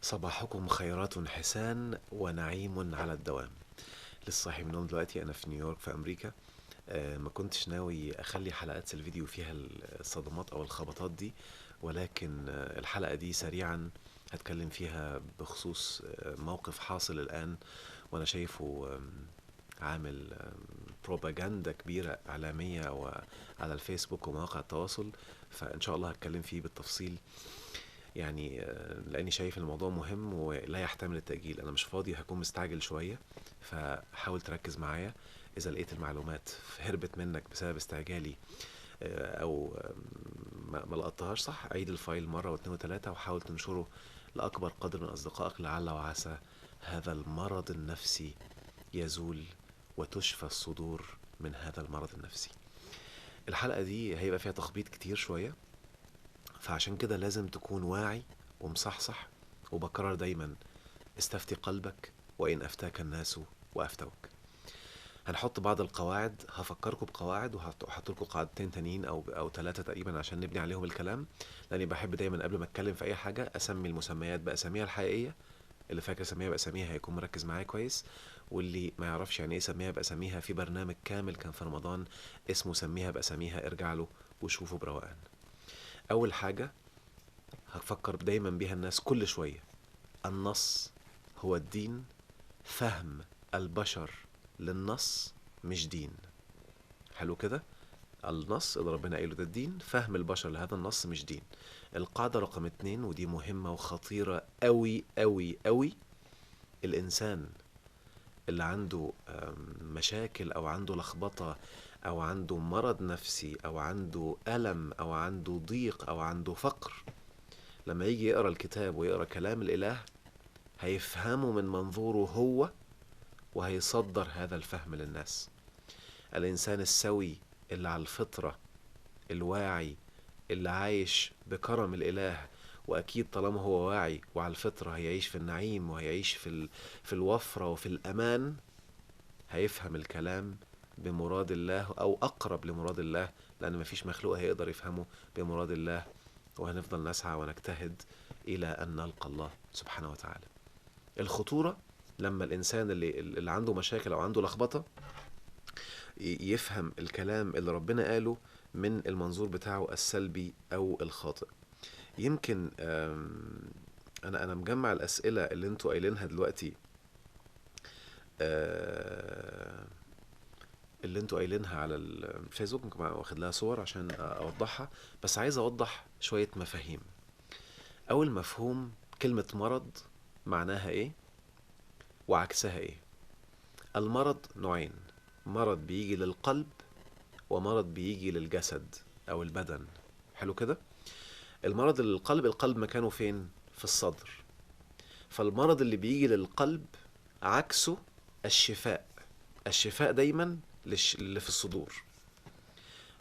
صباحكم خيرات حسان ونعيم على الدوام. لسه صاحي من النوم دلوقتي، انا في نيويورك في امريكا. ما كنتش ناوي اخلي حلقات الفيديو فيها الصدمات او الخبطات دي، ولكن الحلقة دي سريعا هتكلم فيها بخصوص موقف حاصل الان، وانا شايفه عامل بروباجندا كبيرة إعلامية وعلى الفيسبوك ومواقع التواصل. فإن شاء الله هتكلم فيه بالتفصيل، يعني لاني شايف الموضوع مهم ولا يحتمل التأجيل. انا مش فاضي، هكون مستعجل شوية، فحاول تركز معايا. اذا لقيت المعلومات هربت منك بسبب استعجالي او ما لقطتهاش صح، عيد الفايل مرة واتنين وتلاتة وحاول تنشره لأكبر قدر من أصدقائك، لعل وعسى هذا المرض النفسي يزول وتشفى الصدور من هذا المرض النفسي. الحلقة دي هيبقى فيها تخبيط كتير شوية، فعشان كده لازم تكون واعي ومصحصح. وبكرر دايما: استفتي قلبك وإن أفتاك الناس وأفتوك. هنحط بعض القواعد، هفكركم بقواعد وهحط لكم قاعدتين تانيين أو ثلاثة تقريبا عشان نبني عليهم الكلام، لأني بحب دايما قبل ما أتكلم في أي حاجة أسمي المسميات بأساميها الحقيقية. اللي فاكر سميها بأساميها هيكون مركز معايا كويس، واللي ما يعرفش يعني ايه سميها بأساميها، في برنامج كامل كان في رمضان اسمه سميها بأساميها، ارجع له وشوفه بروقان. أول حاجة هفكر دايما بيها الناس كل شوية: النص هو الدين. فهم البشر للنص مش دين. حلو كده؟ النص اللي ربنا قايله ده الدين، فهم البشر لهذا النص مش دين. القاعدة رقم اتنين، ودي مهمة وخطيرة قوي قوي قوي: الإنسان اللي عنده مشاكل أو عنده لخبطة أو عنده مرض نفسي أو عنده ألم أو عنده ضيق أو عنده فقر، لما يجي يقرأ الكتاب ويقرأ كلام الإله هيفهمه من منظوره هو، وهيصدر هذا الفهم للناس. الإنسان السوي اللي على الفطرة، الواعي، اللي عايش بكرم الإله، وأكيد طالما هو واعي وعلى الفطرة هيعيش في النعيم وهيعيش في الوفرة وفي الأمان، هيفهم الكلام بمراد الله أو أقرب لمراد الله، لأن مفيش مخلوق هيقدر يفهمه بمراد الله. وهنفضل نسعى ونجتهد إلى أن نلقى الله سبحانه وتعالى. الخطورة لما الإنسان اللي عنده مشاكل أو عنده لخبطة يفهم الكلام اللي ربنا قاله من المنظور بتاعه السلبي أو الخاطئ. يمكن أنا مجمع الأسئلة اللي انتوا قايلينها دلوقتي، آه، اللي انتوا قايلينها على الفيسبوك، ممكن واخد لها صور عشان أوضحها، بس عايز أوضح شوية مفاهيم. أول مفهوم: كلمة مرض معناها إيه وعكسها إيه؟ المرض نوعين: مرض بيجي للقلب ومرض بيجي للجسد أو البدن. حلو كده؟ المرض للقلب، القلب مكانه فين؟ في الصدر. فالمرض اللي بيجي للقلب عكسه الشفاء. الشفاء دايما اللي في الصدور.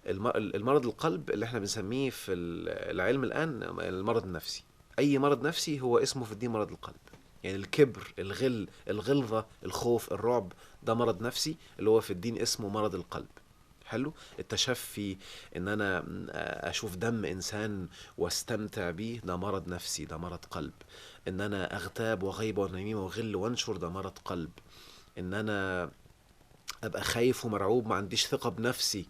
المرض القلب اللي احنا بنسميه في العلم الآن المرض النفسي. أي مرض نفسي هو اسمه في الدين مرض القلب. يعني الكبر، الغل، الغلظة، الخوف، الرعب، ده مرض نفسي اللي هو في الدين اسمه مرض القلب. حلو. التشفي، ان انا اشوف دم انسان واستمتع بيه، ده مرض نفسي، ده مرض قلب. ان انا اغتاب وغيبة ونميمة وغل وانشر، ده مرض قلب. ان انا ابقى خايف ومرعوب، ما عنديش ثقة بنفسي،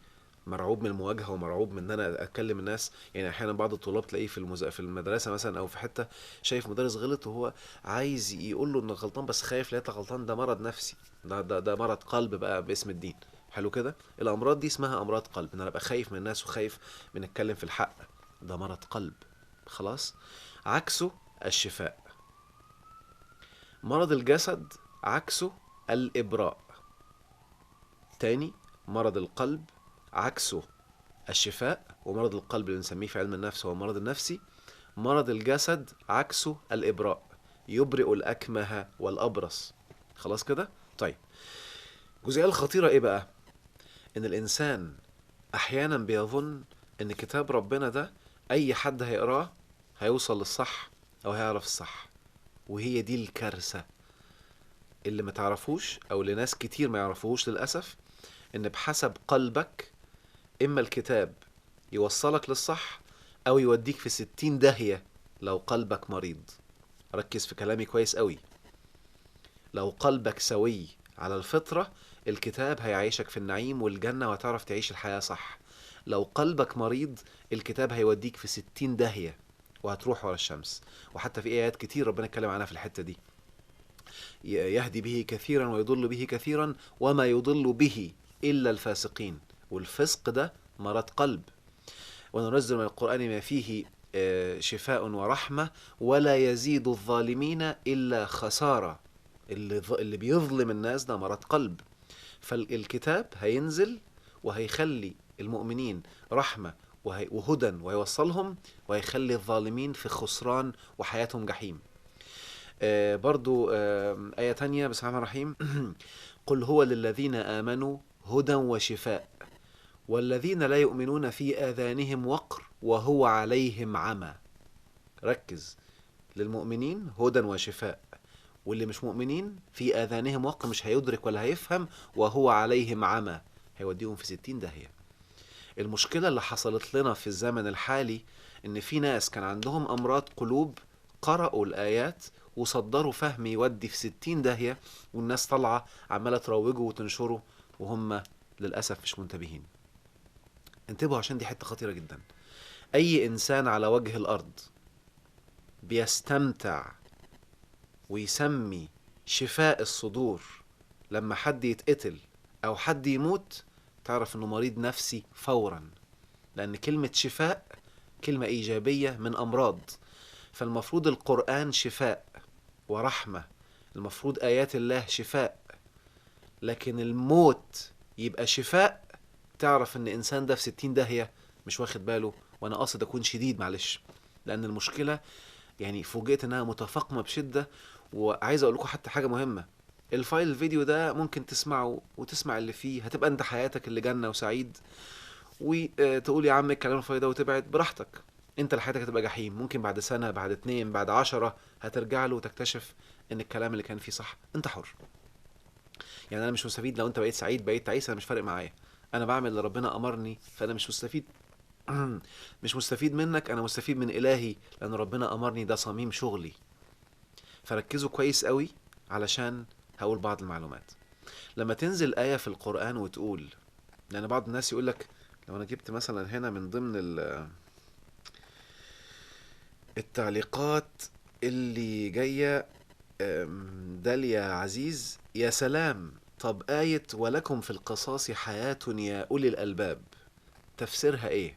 مرعوب من المواجهة ومرعوب من ان انا اتكلم الناس. يعني احيانا بعض الطلاب تلاقيه في المدرسة مثلا او في حتة، شايف مدرس غلط وهو عايز يقول له انك غلطان بس خايف لا يطلع غلطان، ده مرض نفسي، ده مرض قلب بقى باسم الدين. حلو كده؟ الامراض دي اسمها امراض قلب، ان انا ابقى خايف من الناس وخايف من اتكلم في الحق، ده مرض قلب. خلاص. عكسه الشفاء. مرض الجسد عكسه الابراء. تاني: مرض القلب عكسه الشفاء، ومرض القلب اللي بنسميه في علم النفس هو المرض النفسي. مرض الجسد عكسه الإبراء، يبرئ الأكمه والأبرص. خلاص كده؟ طيب، الجزئية الخطيرة إيه بقى؟ إن الإنسان أحيانا بيظن إن كتاب ربنا ده أي حد هيقراه هيوصل للصح أو هيعرف الصح، وهي دي الكارثة. اللي ما تعرفوش أو اللي ناس كتير ما يعرفوش للأسف، إن بحسب قلبك إما الكتاب يوصلك للصح أو يوديك في 60 داهية لو قلبك مريض. ركز في كلامي كويس قوي. لو قلبك سوي على الفطرة، الكتاب هيعيشك في النعيم والجنة وهتعرف تعيش الحياة صح. لو قلبك مريض، الكتاب هيوديك في 60 داهية وهتروح ورا الشمس. وحتى في آيات كتير ربنا اتكلم عنها في الحتة دي. يهدي به كثيرا ويضل به كثيرا وما يضل به إلا الفاسقين. والفسق ده مرض قلب. وننزل من القرآن ما فيه شفاء ورحمة ولا يزيد الظالمين إلا خسارة. اللي بيظلم الناس ده مرض قلب. فالكتاب هينزل وهيخلي المؤمنين رحمة وهدى وهيوصلهم، وهيخلي الظالمين في خسران وحياتهم جحيم. برضو آية تانية بسم الله الرحمن الرحيم قل هو للذين آمنوا هدى وشفاء والذين لا يؤمنون في آذانهم وقر وهو عليهم عمى. ركز، للمؤمنين هدى وشفاء، واللي مش مؤمنين في آذانهم وقر، مش هيدرك ولا هيفهم، وهو عليهم عمى، هيوديهم في 60 داهية. المشكلة اللي حصلت لنا في الزمن الحالي ان في ناس كان عندهم امراض قلوب، قرأوا الآيات وصدروا فهم يودي في 60 داهية، والناس طالعة عمالة تروجه وتنشره وهم للأسف مش منتبهين. انتبهوا عشان دي حتة خطيرة جدا. أي إنسان على وجه الأرض بيستمتع ويسمي شفاء الصدور لما حد يتقتل أو حد يموت، تعرف إنه مريض نفسي فورا، لأن كلمة شفاء كلمة إيجابية من أمراض. فالمفروض القرآن شفاء ورحمة، المفروض آيات الله شفاء، لكن الموت يبقى شفاء، تعرف ان انسان ده في 60 داهية مش واخد باله. وانا قاصد اكون شديد معلش، لان المشكلة يعني فوجئت انها متفاقمة بشدة. وعايز اقول لكم حتى حاجة مهمة، الفايل الفيديو ده ممكن تسمعه وتسمع اللي فيه، هتبقى انت حياتك اللي جنة وسعيد، وتقول يا عم الكلام الفاضي ده وتبعد براحتك. انت اللي حياتك هتبقى جحيم. ممكن بعد سنة، بعد 2، بعد 10 هترجع له وتكتشف ان الكلام اللي كان فيه صح. انت حر. يعني انا مش مستفيد لو انت بقيت سعيد بقيت تعيس، انا مش فارق معايا. انا بعمل اللي ربنا امرني، فانا مش مستفيد مش مستفيد منك، انا مستفيد من الهي، لان ربنا امرني، ده صميم شغلي. فركزوا كويس قوي علشان هقول بعض المعلومات. لما تنزل آية في القرآن وتقول، لان بعض الناس يقول لك، لو انا جبت مثلا هنا من ضمن التعليقات اللي جاية، داليا عزيز، يا سلام، طب آية ولكم في القصاص حياة يا أولي الألباب تفسيرها إيه؟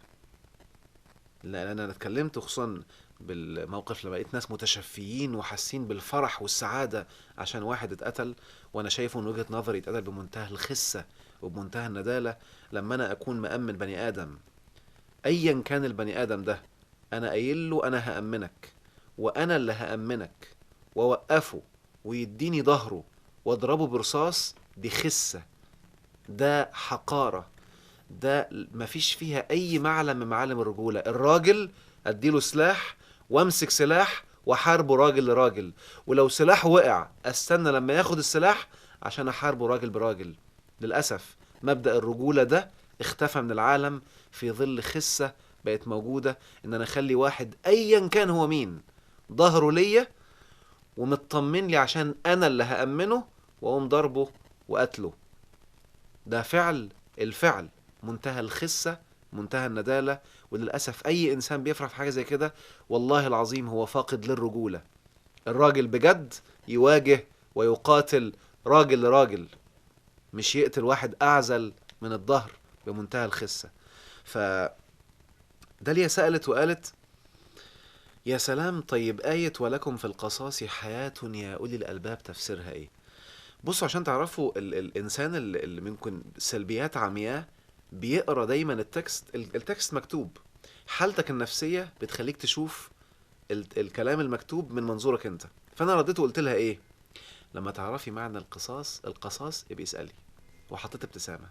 لأن أنا اتكلمت خصوصا بالموقف لما لقيت ناس متشفيين وحاسين بالفرح والسعادة عشان واحد اتقتل، وأنا شايفه من وجهة نظري اتقتل بمنتهى الخسة وبمنتهى الندالة. لما أنا أكون مأمن بني آدم، أيا كان البني آدم ده، أنا قايل له أنا هأمنك، وأنا اللي هأمنك، ووقفه ويديني ظهره واضربه برصاص، دي خسة، ده حقارة، ده مفيش فيها أي معلم من معالم الرجولة. الراجل أديله سلاح وامسك سلاح وحاربه راجل لراجل، ولو سلاح وقع استنى لما ياخد السلاح عشان أحاربه راجل براجل. للأسف مبدأ الرجولة ده اختفى من العالم في ظل خسة بقت موجودة، ان انا اخلي واحد ايا كان هو مين ظهره ليا ومطمن لي عشان انا اللي هأمنه، واقوم ضربه وقتله. ده الفعل منتهى الخسة، منتهى الندالة. وللأسف أي إنسان بيفرح في حاجة زي كده والله العظيم هو فاقد للرجولة. الراجل بجد يواجه ويقاتل راجل لراجل، مش يقتل واحد أعزل من الظهر بمنتهى الخسة. داليا سألت وقالت يا سلام، طيب آية ولكم في القصاص حياة يا أولي الألباب تفسيرها إيه؟ بصوا عشان تعرفوا الإنسان اللي ممكن سلبيات عمياء بيقرأ دايما التكست مكتوب. حالتك النفسية بتخليك تشوف الكلام المكتوب من منظورك أنت. فأنا رديت وقلت لها إيه؟ لما تعرفي معنى القصاص ابقي اسألي. وحطيت ابتسامة،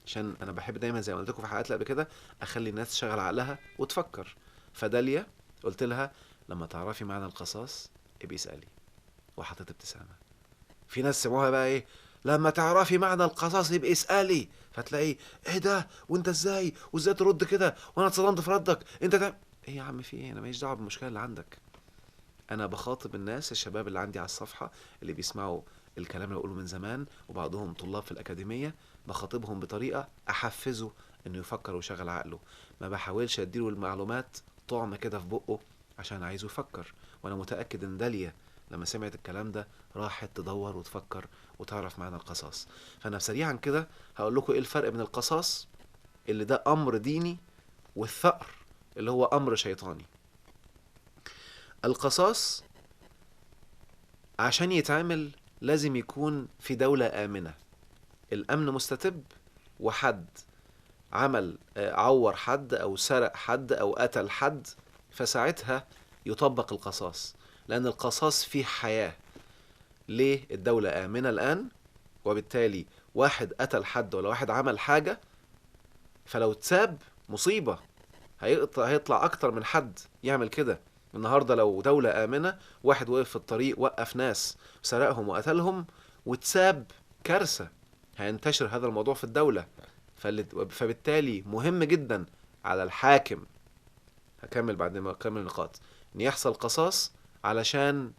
عشان أنا بحب دايما زي ما قلت لكم في حلقات قبل كده أخلي الناس تشغل عقلها وتفكر. فداليا قلت لها لما تعرفي معنى القصاص ابقي اسألي، وحطيت ابتسامة. في ناس سموها بقى ايه، لما تعرفي معنى القصاص يبقى اسألي، فتلاقي ايه ده وانت ازاي وازاي ترد كده وانا اتصدمت في ردك انت ده. ايه يا عم في ايه؟ انا ماليش دعوه بالمشكله اللي عندك. انا بخاطب الناس الشباب اللي عندي على الصفحة اللي بيسمعوا الكلام اللي بقوله من زمان، وبعضهم طلاب في الأكاديمية. بخاطبهم بطريقة أحفزه إنه يفكر ويشغل عقله. ما بحاولش أديله المعلومات طعم كده في بقه عشان عايزه يفكر. وأنا متأكد إن داليا لما سمعت الكلام ده راحت تدور وتفكر وتعرف معنى القصاص. فأنا سريعا كده هقول لكم إيه الفرق بين القصاص اللي ده أمر ديني والثأر اللي هو أمر شيطاني. القصاص عشان يتعمل لازم يكون في دولة آمنة، الأمن مستتب، وحد عمل عور حد أو سرق حد أو قتل حد، فساعتها يطبق القصاص، لأن القصاص فيه حياة. ليه؟ الدولة آمنة الآن، وبالتالي واحد قتل حد ولا واحد عمل حاجة، فلو اتساب مصيبة، هيطلع أكتر من حد يعمل كده. النهاردة لو دولة آمنة، واحد وقف في الطريق وقف ناس سرقهم وقتلهم واتساب، كارثة، هينتشر هذا الموضوع في الدولة. فبالتالي مهم جدا على الحاكم، هكمل بعد ما أكمل النقاط، إن يحصل قصاص علشان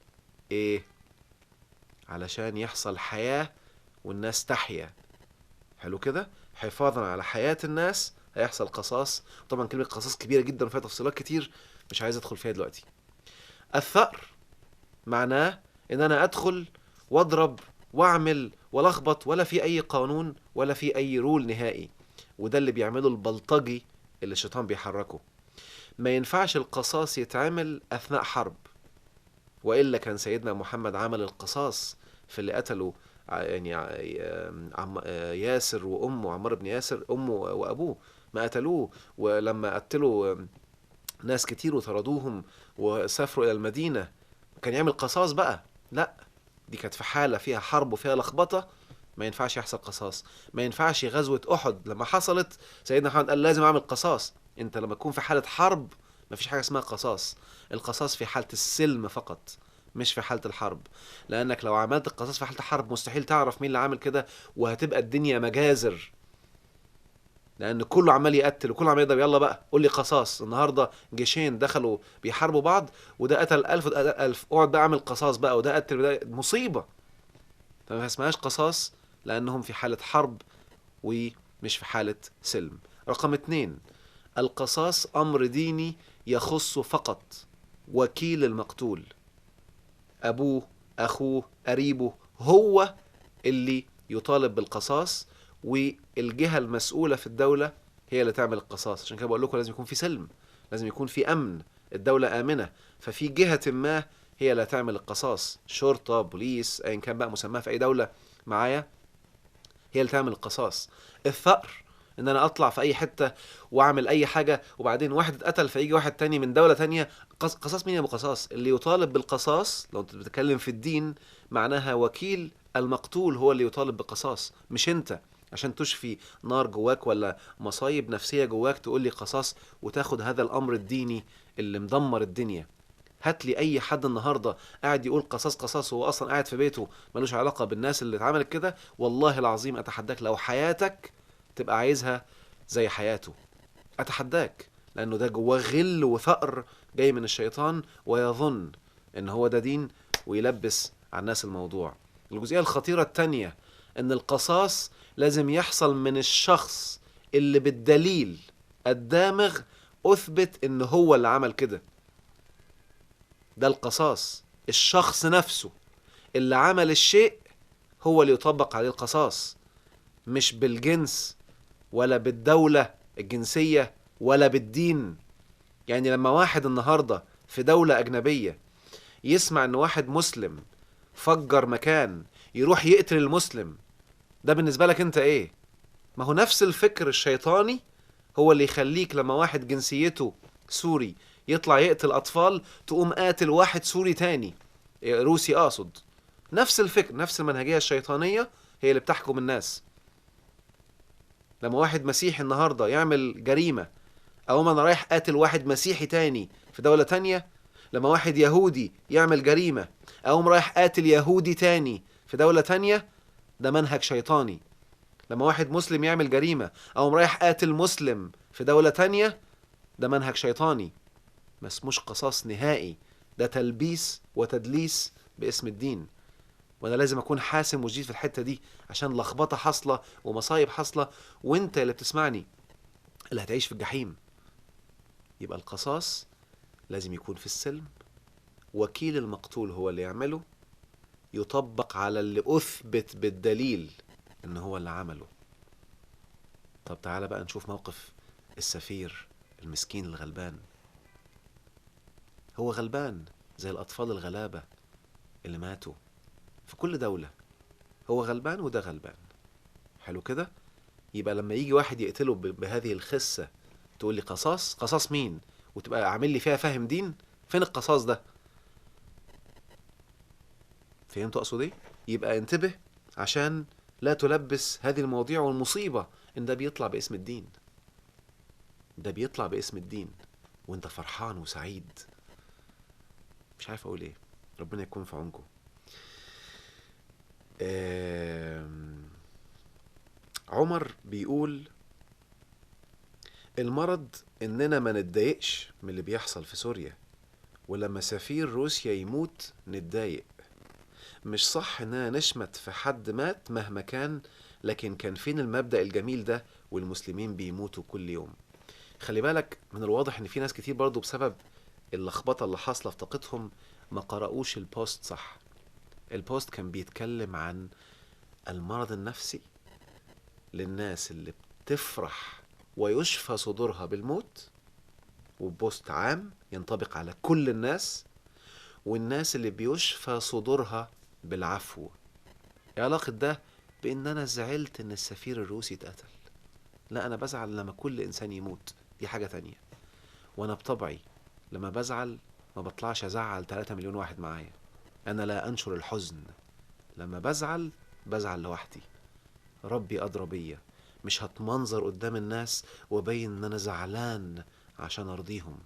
إيه؟ علشان يحصل حياة والناس تحيا. حلو كده؟ حفاظا على حياة الناس هيحصل قصاص. طبعا كلمة قصاص كبيرة جدا وفيها تفصيلات كتير مش عايز ادخل فيها دلوقتي. الثأر معناه ان انا ادخل واضرب واعمل ولخبط، ولا في اي قانون ولا في اي رول نهائي. وده اللي بيعمله البلطجي اللي الشيطان بيحركه. ما ينفعش القصاص يتعمل اثناء حرب، والا كان سيدنا محمد عمل القصاص في اللي قتلوا يعني ياسر وامه، عمار بن ياسر، امه وابوه ما قتلوه. ولما قتلوا ناس كتير وطردوهم وسافروا الى المدينة كان يعمل قصاص بقى؟ لا، دي كانت في حالة فيها حرب وفيها لخبطة، ما ينفعش يحصل قصاص. ما ينفعش غزوة احد لما حصلت سيدنا محمد قال لازم اعمل قصاص. انت لما تكون في حالة حرب ما فيش حاجة اسمها قصاص. القصاص في حالة السلم فقط، مش في حالة الحرب. لانك لو عملت القصاص في حالة الحرب مستحيل تعرف مين اللي عامل كده، وهتبقى الدنيا مجازر، لان كله عمال يقتل وكله عمال يضرب. يلا بقى قول لي قصاص. النهارده جيشين دخلوا بيحاربوا بعض، وده قتل 1000 وده قتل 1000، اقعد بقى اعمل قصاص بقى، وده قتل وده، مصيبه. فما اسمهاش قصاص لانهم في حاله حرب ومش في حاله سلم. رقم 2، القصاص امر ديني يخص فقط وكيل المقتول، ابوه، اخوه، قريبه، هو اللي يطالب بالقصاص، والجهة المسؤولة في الدولة هي اللي تعمل القصاص. عشان كده بقول لكم لازم يكون في سلم، لازم يكون في أمن، الدولة آمنة، ففي جهة ما هي اللي هتعمل القصاص، شرطة، بوليس، أيا كان بقى مسماها في أي دولة معايا، هي اللي تعمل القصاص. الثأر ان انا اطلع في اي حتة واعمل اي حاجة وبعدين واحد اتقتل فيجي واحد تاني من دولة تانية، قصاص مين يا ابو قصاص؟ اللي يطالب بالقصاص لو انت بتتكلم في الدين معناها وكيل المقتول هو اللي يطالب بالقصاص، مش انت. عشان تشفي نار جواك ولا مصايب نفسية جواك تقول لي قصاص وتاخد هذا الامر الديني اللي مدمر الدنيا. هات لي اي حد النهارده قاعد يقول قصاص قصاص وهو اصلا قاعد في بيته ملوش علاقه بالناس اللي اتعملت كده، والله العظيم اتحداك لو حياتك تبقى عايزها زي حياته، اتحداك، لانه ده جواه غل وثأر جاي من الشيطان ويظن ان هو ده دين ويلبس على الناس الموضوع. الجزئيه الخطيره التانية ان القصاص لازم يحصل من الشخص اللي بالدليل الدامغ اثبت ان هو اللي عمل كده. ده القصاص، الشخص نفسه اللي عمل الشيء هو اللي يطبق عليه القصاص، مش بالجنس ولا بالدولة الجنسية ولا بالدين. يعني لما واحد النهاردة في دولة أجنبية يسمع ان واحد مسلم فجر مكان يروح يقتل المسلم، ده بالنسبة لك انت ايه؟ ما هو نفس الفكر الشيطاني هو اللي يخليك لما واحد جنسيته سوري يطلع يقتل أطفال تقوم قاتل واحد سوري تاني، روسي أقصد. نفس الفكر، نفس المنهجية الشيطانية هي اللي بتحكم الناس. لما واحد مسيحي النهاردة يعمل جريمة أو أنا رايح قاتل واحد مسيحي تاني في دولة تانية، لما واحد يهودي يعمل جريمة أو رايح قاتل يهودي تاني في دولة تانية، ده منهج شيطاني. لما واحد مسلم يعمل جريمة أو رايح قاتل مسلم في دولة تانية، ده منهج شيطاني، ما اسموش قصاص نهائي. ده تلبيس وتدليس باسم الدين. وانا لازم اكون حاسم وجديد في الحتة دي، عشان لخبطة حاصلة ومصايب حاصلة، وانت اللي بتسمعني اللي هتعيش في الجحيم. يبقى القصاص لازم يكون في السلم، وكيل المقتول هو اللي يعمله، يطبق على اللي أثبت بالدليل إن هو اللي عمله. طب تعالى بقى نشوف موقف السفير المسكين الغلبان. هو غلبان زي الأطفال الغلابة اللي ماتوا في كل دولة. هو غلبان وده غلبان. حلو كده؟ يبقى لما يجي واحد يقتله بهذه الخسة تقول لي قصاص؟ قصاص مين؟ وتبقى عامل لي فيها فاهم دين؟ فين القصاص ده؟ فهمتوا اقصد ايه؟ يبقى انتبه عشان لا تلبس هذه المواضيع، والمصيبة ان ده بيطلع باسم الدين. ده بيطلع باسم الدين وانت فرحان وسعيد. مش عارف اقول ايه. ربنا يكون في عونكم. عمر بيقول المرض اننا ما نتضايقش من اللي بيحصل في سوريا، ولما سفير روسيا يموت نتضايق. مش صح اننا نشمت في حد مات مهما كان، لكن كان فين المبدأ الجميل ده والمسلمين بيموتوا كل يوم؟ خلي بالك، من الواضح ان في ناس كتير برضو بسبب اللخبطة اللي حاصلة في طاقتهم ما قرأوش البوست صح. البوست كان بيتكلم عن المرض النفسي للناس اللي بتفرح ويشفى صدورها بالموت، وبوست عام ينطبق على كل الناس، والناس اللي بيشفى صدورها بالعفو. ايه علاقة ده بان انا زعلت ان السفير الروسي اتقتل؟ لا، انا بزعل لما كل انسان يموت، دي حاجة تانية. وانا بطبعي لما بزعل ما بطلعش ازعل 3 مليون واحد معايا. انا لا انشر الحزن. لما بزعل لوحدي. ربي ادرى بيا. مش هتمنظر قدام الناس وابين ان انا زعلان عشان ارضيهم.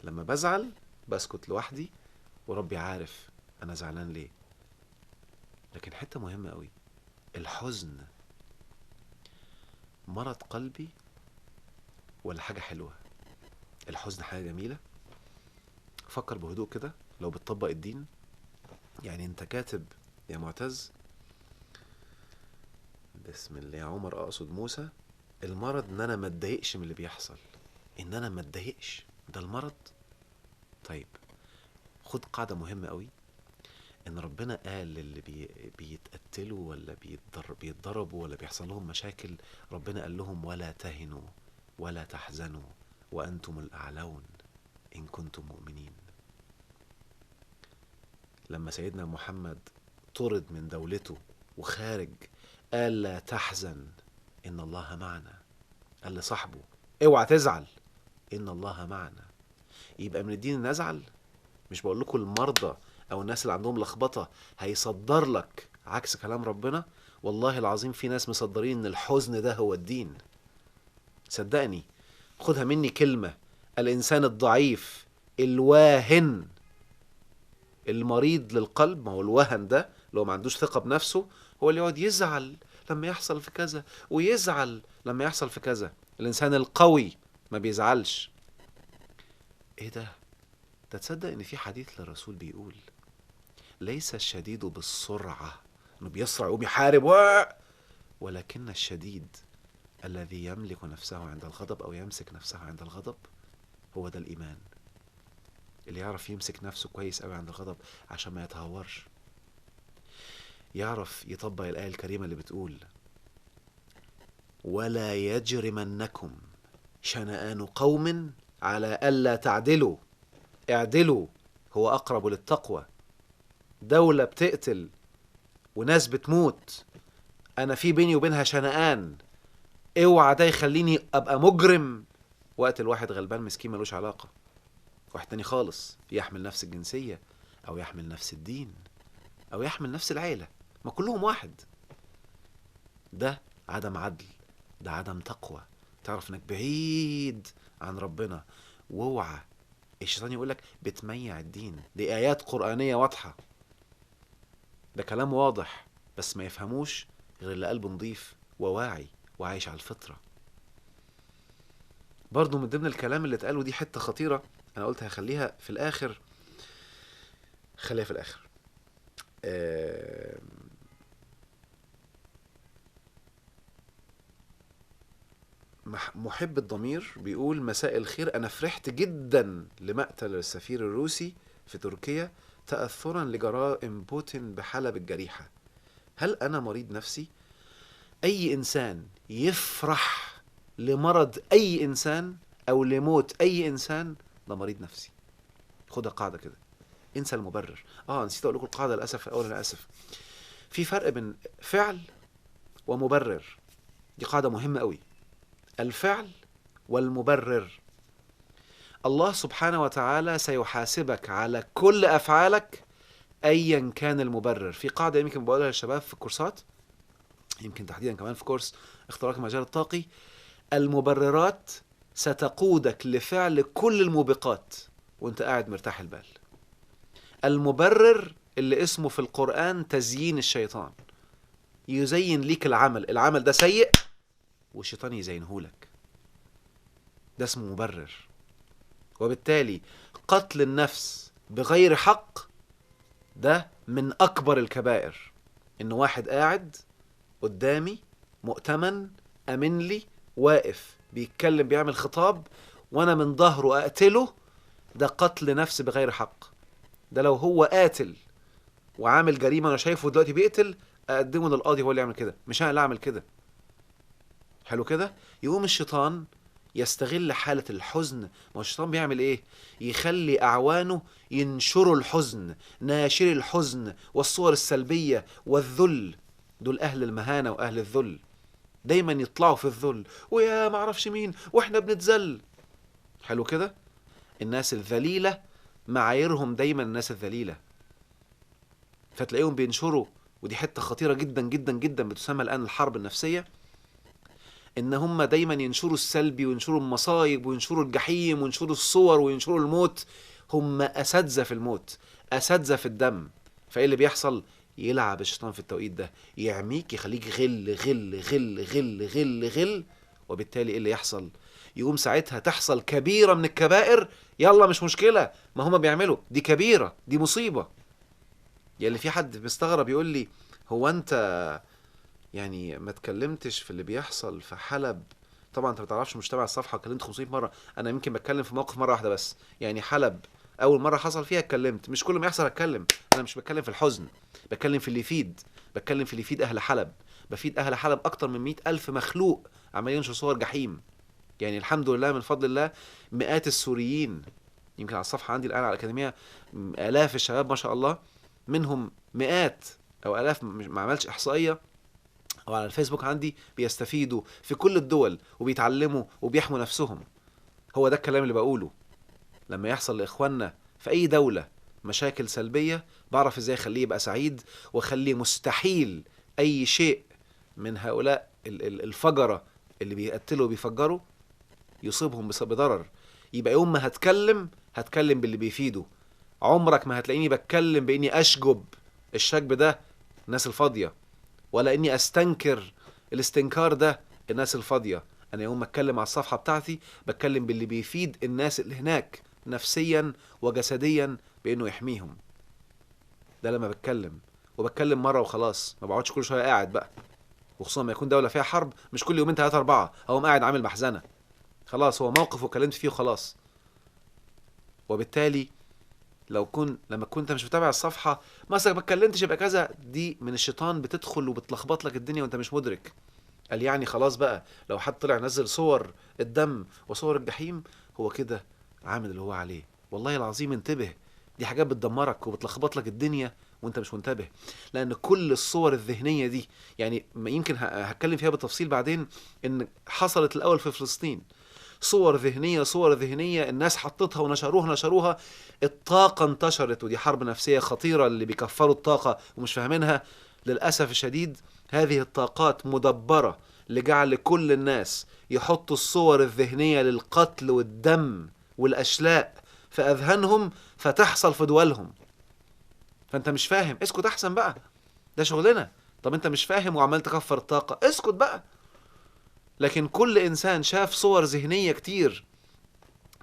لما بزعل بسكت لوحدي، وربي عارف انا زعلان ليه. لكن حتة مهمة قوي، الحزن مرض قلبي ولا حاجة حلوة؟ الحزن حاجة جميلة. فكر بهدوء كده لو بتطبق الدين. يعني انت كاتب يا معتز، بسم الله يا عمر اقصد موسى، المرض ان انا ما اتضايقش من اللي بيحصل. ان انا ما اتضايقش ده المرض. طيب خد قاعدة مهمة قوي، ان ربنا قال للي بيتقتلوا ولا بيتضربوا ولا بيحصل لهم مشاكل، ربنا قال لهم ولا تهنوا ولا تحزنوا وانتم الاعلون ان كنتم مؤمنين. لما سيدنا محمد طرد من دولته وخارج قال لا تحزن ان الله معنا. قال لصاحبه اوعى تزعل ان الله معنا. يبقى من الدين ان ازعل؟ مش بقول لكم المرضى او الناس اللي عندهم لخبطه هيصدر لك عكس كلام ربنا؟ والله العظيم في ناس مصدرين ان الحزن ده هو الدين. صدقني، خدها مني كلمه. الانسان الضعيف الواهن المريض للقلب، ما هو الوهن ده لو ما عندوش ثقه بنفسه هو اللي يقعد يزعل لما يحصل في كذا ويزعل لما يحصل في كذا. الانسان القوي ما بيزعلش. ايه ده؟ تصدق ان في حديث للرسول بيقول ليس الشديد بالسرعة انه بيسرع يقوم يحارب ولكن الشديد الذي يملك نفسه عند الغضب او يمسك نفسه عند الغضب. هو ده الايمان، اللي يعرف يمسك نفسه كويس قوي عند الغضب عشان ما يتهورش. يعرف يطبق الآية الكريمة اللي بتقول ولا يجرمنكم شنآن قوم على ألا تعدلوا اعدلوا هو أقرب للتقوى. دولة بتقتل وناس بتموت، أنا في بيني وبينها شنآن، اوعى ده يخليني أبقى مجرم وقتل واحد غلبان مسكين ملوش علاقة، واحد تاني خالص يحمل نفس الجنسية أو يحمل نفس الدين أو يحمل نفس العيلة، ما كلهم واحد. ده عدم عدل، ده عدم تقوى. تعرف انك بعيد عن ربنا. واوعى الشيطان يقولك بتميع الدين. دي آيات قرآنية واضحة، ده كلام واضح، بس ما يفهموش غير اللي قلبه نضيف وواعي وعايش على الفطرة. برضو من ضمن الكلام اللي اتقاله دي حتة خطيرة، انا قلت هخليها في الاخر خليها في الاخر. آه، محب الضمير بيقول: مساء الخير، انا فرحت جدا لمقتل السفير الروسي في تركيا تأثرا لجرائم بوتين بحلب الجريحة. هل انا مريض نفسي؟ اي انسان يفرح لمرض اي انسان او لموت اي انسان ده مريض نفسي. خدها قاعدة كده، انسى المبرر. نسيت اقول لكم القاعدة للاسف في الاول، انا اسف. في فرق بين فعل ومبرر، دي قاعدة مهمة قوي. الفعل والمبرر. الله سبحانه وتعالى سيحاسبك على كل أفعالك أيا كان المبرر. في قاعدة يمكن بقولها للشباب في الكورسات، يمكن تحديدا كمان في كورس اختراق المجال الطاقي: المبررات ستقودك لفعل كل الموبقات وانت قاعد مرتاح البال. المبرر اللي اسمه في القرآن تزيين الشيطان، يزين ليك العمل ده سيء والشيطان يزينهولك، ده اسمه مبرر. وبالتالي قتل النفس بغير حق ده من أكبر الكبائر. إن واحد قاعد قدامي مؤتمن أمن لي واقف بيتكلم بيعمل خطاب وأنا من ظهره أقتله، ده قتل نفس بغير حق. ده لو هو قاتل وعامل جريمة وأنا شايفه دلوقتي بيقتل، أقدمه للقاضي هو اللي يعمل كده، مش أنا اللي أعمل كده. حلو كده؟ يقوم الشيطان يستغل حالة الحزن. ما هو الشيطان بيعمل ايه؟ يخلي اعوانه ينشروا الحزن، ناشر الحزن والصور السلبية والذل. دول اهل المهانة واهل الذل، دايما يطلعوا في الذل، ويا معرفش مين واحنا بنتذل. حلو كده؟ الناس الذليلة معاييرهم دايما الناس الذليلة، فتلاقيهم بينشروا. ودي حتة خطيرة جدا جدا جدا بتسمى الآن الحرب النفسية، ان هم دايما ينشروا السلبي وينشروا المصايب وينشروا الجحيم وينشروا الصور وينشروا الموت. هم اساتذه في الموت، اساتذه في الدم. فايه اللي بيحصل؟ يلعب الشيطان في التوقيت ده، يعميك، يخليك غل غل غل غل غل غل. وبالتالي ايه اللي يحصل؟ يقوم ساعتها تحصل كبيره من الكبائر. يلا مش مشكله، ما هم بيعملوا، دي كبيره، دي مصيبه. يعني في حد مستغرب يقول لي: هو انت يعني ما اتكلمتش في اللي بيحصل في حلب؟ طبعا انت ما تعرفش، مش تابع الصفحه، اتكلمت 500 مره. انا يمكن بتكلم في موقف مره واحده بس، يعني حلب اول مره حصل فيها اتكلمت. مش كل ما يحصل اتكلم. انا مش بتكلم في الحزن، بتكلم في اللي يفيد. بتكلم في اللي يفيد اهل حلب. بفيد اهل حلب اكتر من 100,000 مخلوق عمالين ينشر صور جحيم. يعني الحمد لله من فضل الله مئات السوريين، يمكن على الصفحه عندي الان على الاكاديميه الاف الشباب ما شاء الله، منهم مئات او الاف، ما عملش احصائيه، او على الفيسبوك عندي بيستفيدوا في كل الدول وبيتعلموا وبيحموا نفسهم. هو ده الكلام اللي بقوله. لما يحصل لاخواننا في اي دولة مشاكل سلبية، بعرف ازاي اخليه يبقى سعيد، واخليه مستحيل اي شيء من هؤلاء الفجرة اللي بيقتلوا وبيفجروا يصيبهم بضرر. يبقى يوم ما هتكلم باللي بيفيده. عمرك ما هتلاقيني بتكلم باني اشجب الشجب ده الناس الفاضية، ولا اني استنكر الاستنكار ده الناس الفاضية. انا يوم ما اتكلم على الصفحة بتاعتي بتكلم باللي بيفيد الناس اللي هناك نفسيا وجسديا بانه يحميهم. ده لما بتكلم، وبتكلم مرة وخلاص، ما بقعدش كل شوية قاعد بقى. وخصوصا ما يكون دولة فيها حرب، مش كل يومين 3 4 اقوم قاعد عامل محزنة. خلاص هو موقف وكلمت فيه وخلاص. وبالتالي لما كنت مش متابع الصفحة مثلا ما اتكلمتش يبقى كذا، دي من الشيطان بتدخل وبتلخبط لك الدنيا وانت مش مدرك. قال يعني خلاص بقى لو حد طلع نزل صور الدم وصور الجحيم هو كده عامل اللي هو عليه. والله العظيم انتبه، دي حاجات بتدمرك وبتلخبط لك الدنيا وانت مش منتبه. لان كل الصور الذهنية دي، يعني يمكن هتكلم فيها بالتفصيل بعدين، ان حصلت الاول في فلسطين صور ذهنية، صور ذهنية الناس حطتها ونشروها. الطاقة انتشرت، ودي حرب نفسية خطيرة اللي بيكفروا الطاقة ومش فاهمينها. للأسف الشديد هذه الطاقات مدبرة لجعل كل الناس يحطوا الصور الذهنية للقتل والدم والأشلاء في أذهانهم، فتحصل في دولهم. فأنت مش فاهم، اسكت أحسن بقى، ده شغلنا. طب أنت مش فاهم وعمال تكفر الطاقة، اسكت بقى. لكن كل إنسان شاف صور ذهنية كتير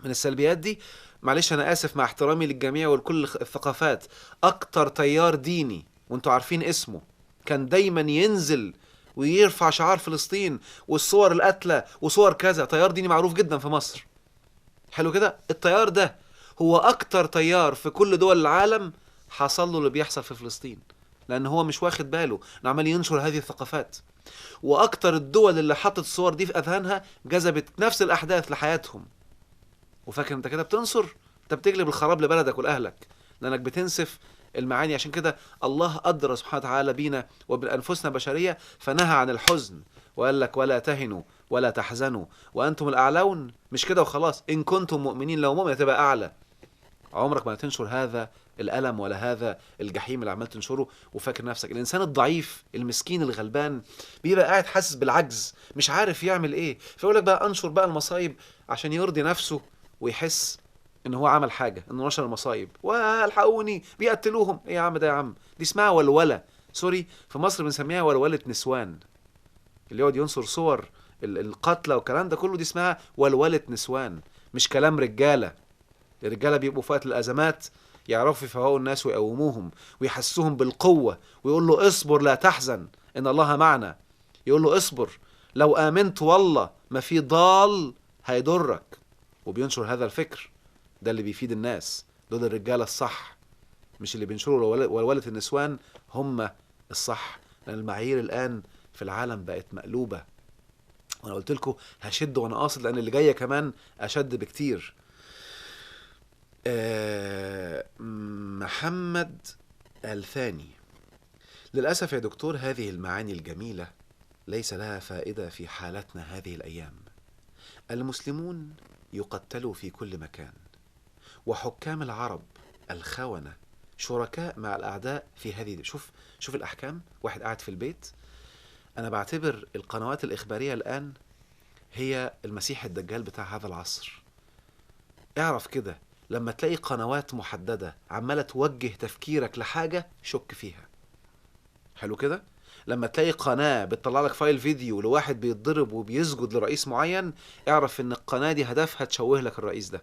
من السلبيات دي، معلش انا اسف مع احترامي للجميع ولكل الثقافات، اكتر تيار ديني وانتوا عارفين اسمه كان دايما ينزل ويرفع شعار فلسطين والصور القتلى وصور كذا، تيار ديني معروف جدا في مصر. حلو كده، التيار ده هو اكتر تيار في كل دول العالم حصل له اللي بيحصل في فلسطين، لان هو مش واخد باله انه عمال ينشر هذه الثقافات. واكتر الدول اللي حطت الصور دي في اذهانها جذبت نفس الاحداث لحياتهم. وفاكر انت كده بتنصر؟ انت بتجلب الخراب لبلدك ولاهلك، لانك بتنسف المعاني. عشان كده الله أدرى سبحانه وتعالى بينا وبأنفسنا بشرية فنهى عن الحزن، وقال لك ولا تهنوا ولا تحزنوا وأنتم الأعلون. مش كده وخلاص، إن كنتم مؤمنين، لو مؤمن تبقى أعلى. عمرك ما تنشر هذا الألم ولا هذا الجحيم اللي عمال تنشره وفاكر نفسك. الإنسان الضعيف المسكين الغلبان بيبقى قاعد حاسس بالعجز، مش عارف يعمل إيه، فيقول لك بقى أنشر بقى المصايب عشان يرضي نفسه ويحس ان هو عمل حاجه، انه نشر المصايب. والحقوني بيقتلوهم. ايه يا عم ده؟ يا عم دي اسمها ولوله، سوري في مصر بنسميها ولوله نسوان. اللي يقعد ينصر صور القتلى والكلام ده كله، دي اسمها ولوله نسوان، مش كلام رجاله. الرجاله بيبقوا في وقت الازمات يعرفوا يفوقوا الناس ويقوموهم ويحسوهم بالقوه، ويقول له اصبر لا تحزن ان الله معنا. يقول له اصبر، لو امنت والله ما في ضال هيضرك. وبينشر هذا الفكر، ده اللي بيفيد الناس. دول الرجاله الصح، مش اللي بينشروا ولولة النسوان هم الصح. لان المعايير الان في العالم بقت مقلوبه. وانا قلت لكم هشد وانا قاصد، لان اللي جايه كمان اشد بكتير. محمد الثاني: للاسف يا دكتور هذه المعاني الجميله ليس لها فائده في حالتنا هذه الايام. المسلمون يقتلوا في كل مكان، وحكام العرب الخونة شركاء مع الأعداء في هذه. شوف الأحكام، واحد قاعد في البيت. أنا بعتبر القنوات الإخبارية الآن هي المسيح الدجال بتاع هذا العصر. اعرف كده، لما تلاقي قنوات محددة عمالة توجه تفكيرك لحاجة شك فيها. حلو كده؟ لما تلاقي قناة بتطلع لك فايل فيديو لواحد بيتضرب وبيسجد لرئيس معين، اعرف ان القناة دي هدفها تشوه لك الرئيس ده.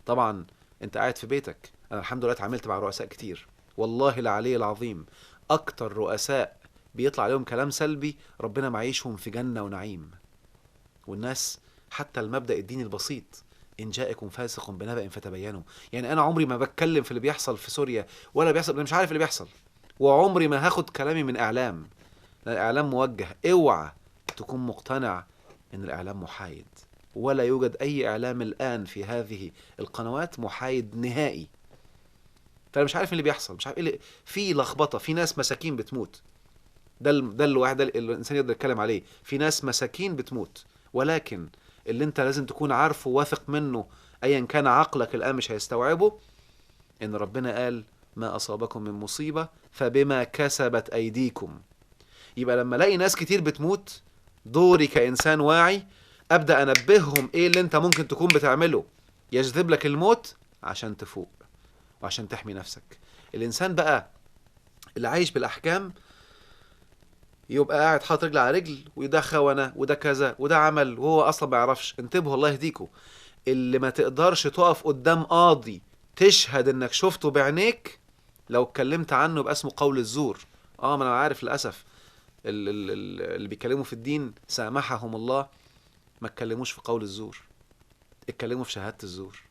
طبعا انت قاعد في بيتك. انا الحمد لله اتعاملت مع رؤساء كتير، والله العلي العظيم اكتر رؤساء بيطلع عليهم كلام سلبي ربنا معيشهم في جنة ونعيم. والناس حتى المبدأ الديني البسيط، ان جاءكم فاسق بنبأ فتبينوا. يعني انا عمري ما بتكلم في اللي بيحصل في سوريا ولا بيحصل، انا مش عارف اللي بيحصل. وعمري ما هاخد كلامي من اعلام، لان الاعلام موجه. اوعى تكون مقتنع ان الاعلام محايد، ولا يوجد اي اعلام الان في هذه القنوات محايد نهائي. فانا مش عارف اللي بيحصل، مش عارف ايه في لخبطه، في ناس مساكين بتموت. ده الواحد اللي الانسان يقدر يتكلم عليه. في ناس مساكين بتموت، ولكن اللي انت لازم تكون عارفه واثق منه ايا كان عقلك الان مش هيستوعبه، ان ربنا قال ما اصابكم من مصيبه فبما كسبت ايديكم. يبقى لما الاقي ناس كتير بتموت، دوري كانسان واعي ابدا انبههم ايه اللي انت ممكن تكون بتعمله يجذب لك الموت عشان تفوق وعشان تحمي نفسك. الانسان بقى اللي عايش بالاحكام يبقى قاعد حاطط رجل على رجل، وده خونه وده كذا وده عمل وهو اصلا ما يعرفش. انتبهوا الله يهديكم. اللي ما تقدرش تقف قدام قاضي تشهد انك شفته بعينيك، لو اتكلمت عنه يبقى اسمه قول الزور. ما انا عارف للاسف اللي بيتكلموا في الدين سامحهم الله ما اتكلموش في قول الزور، اتكلموا في شهادة الزور.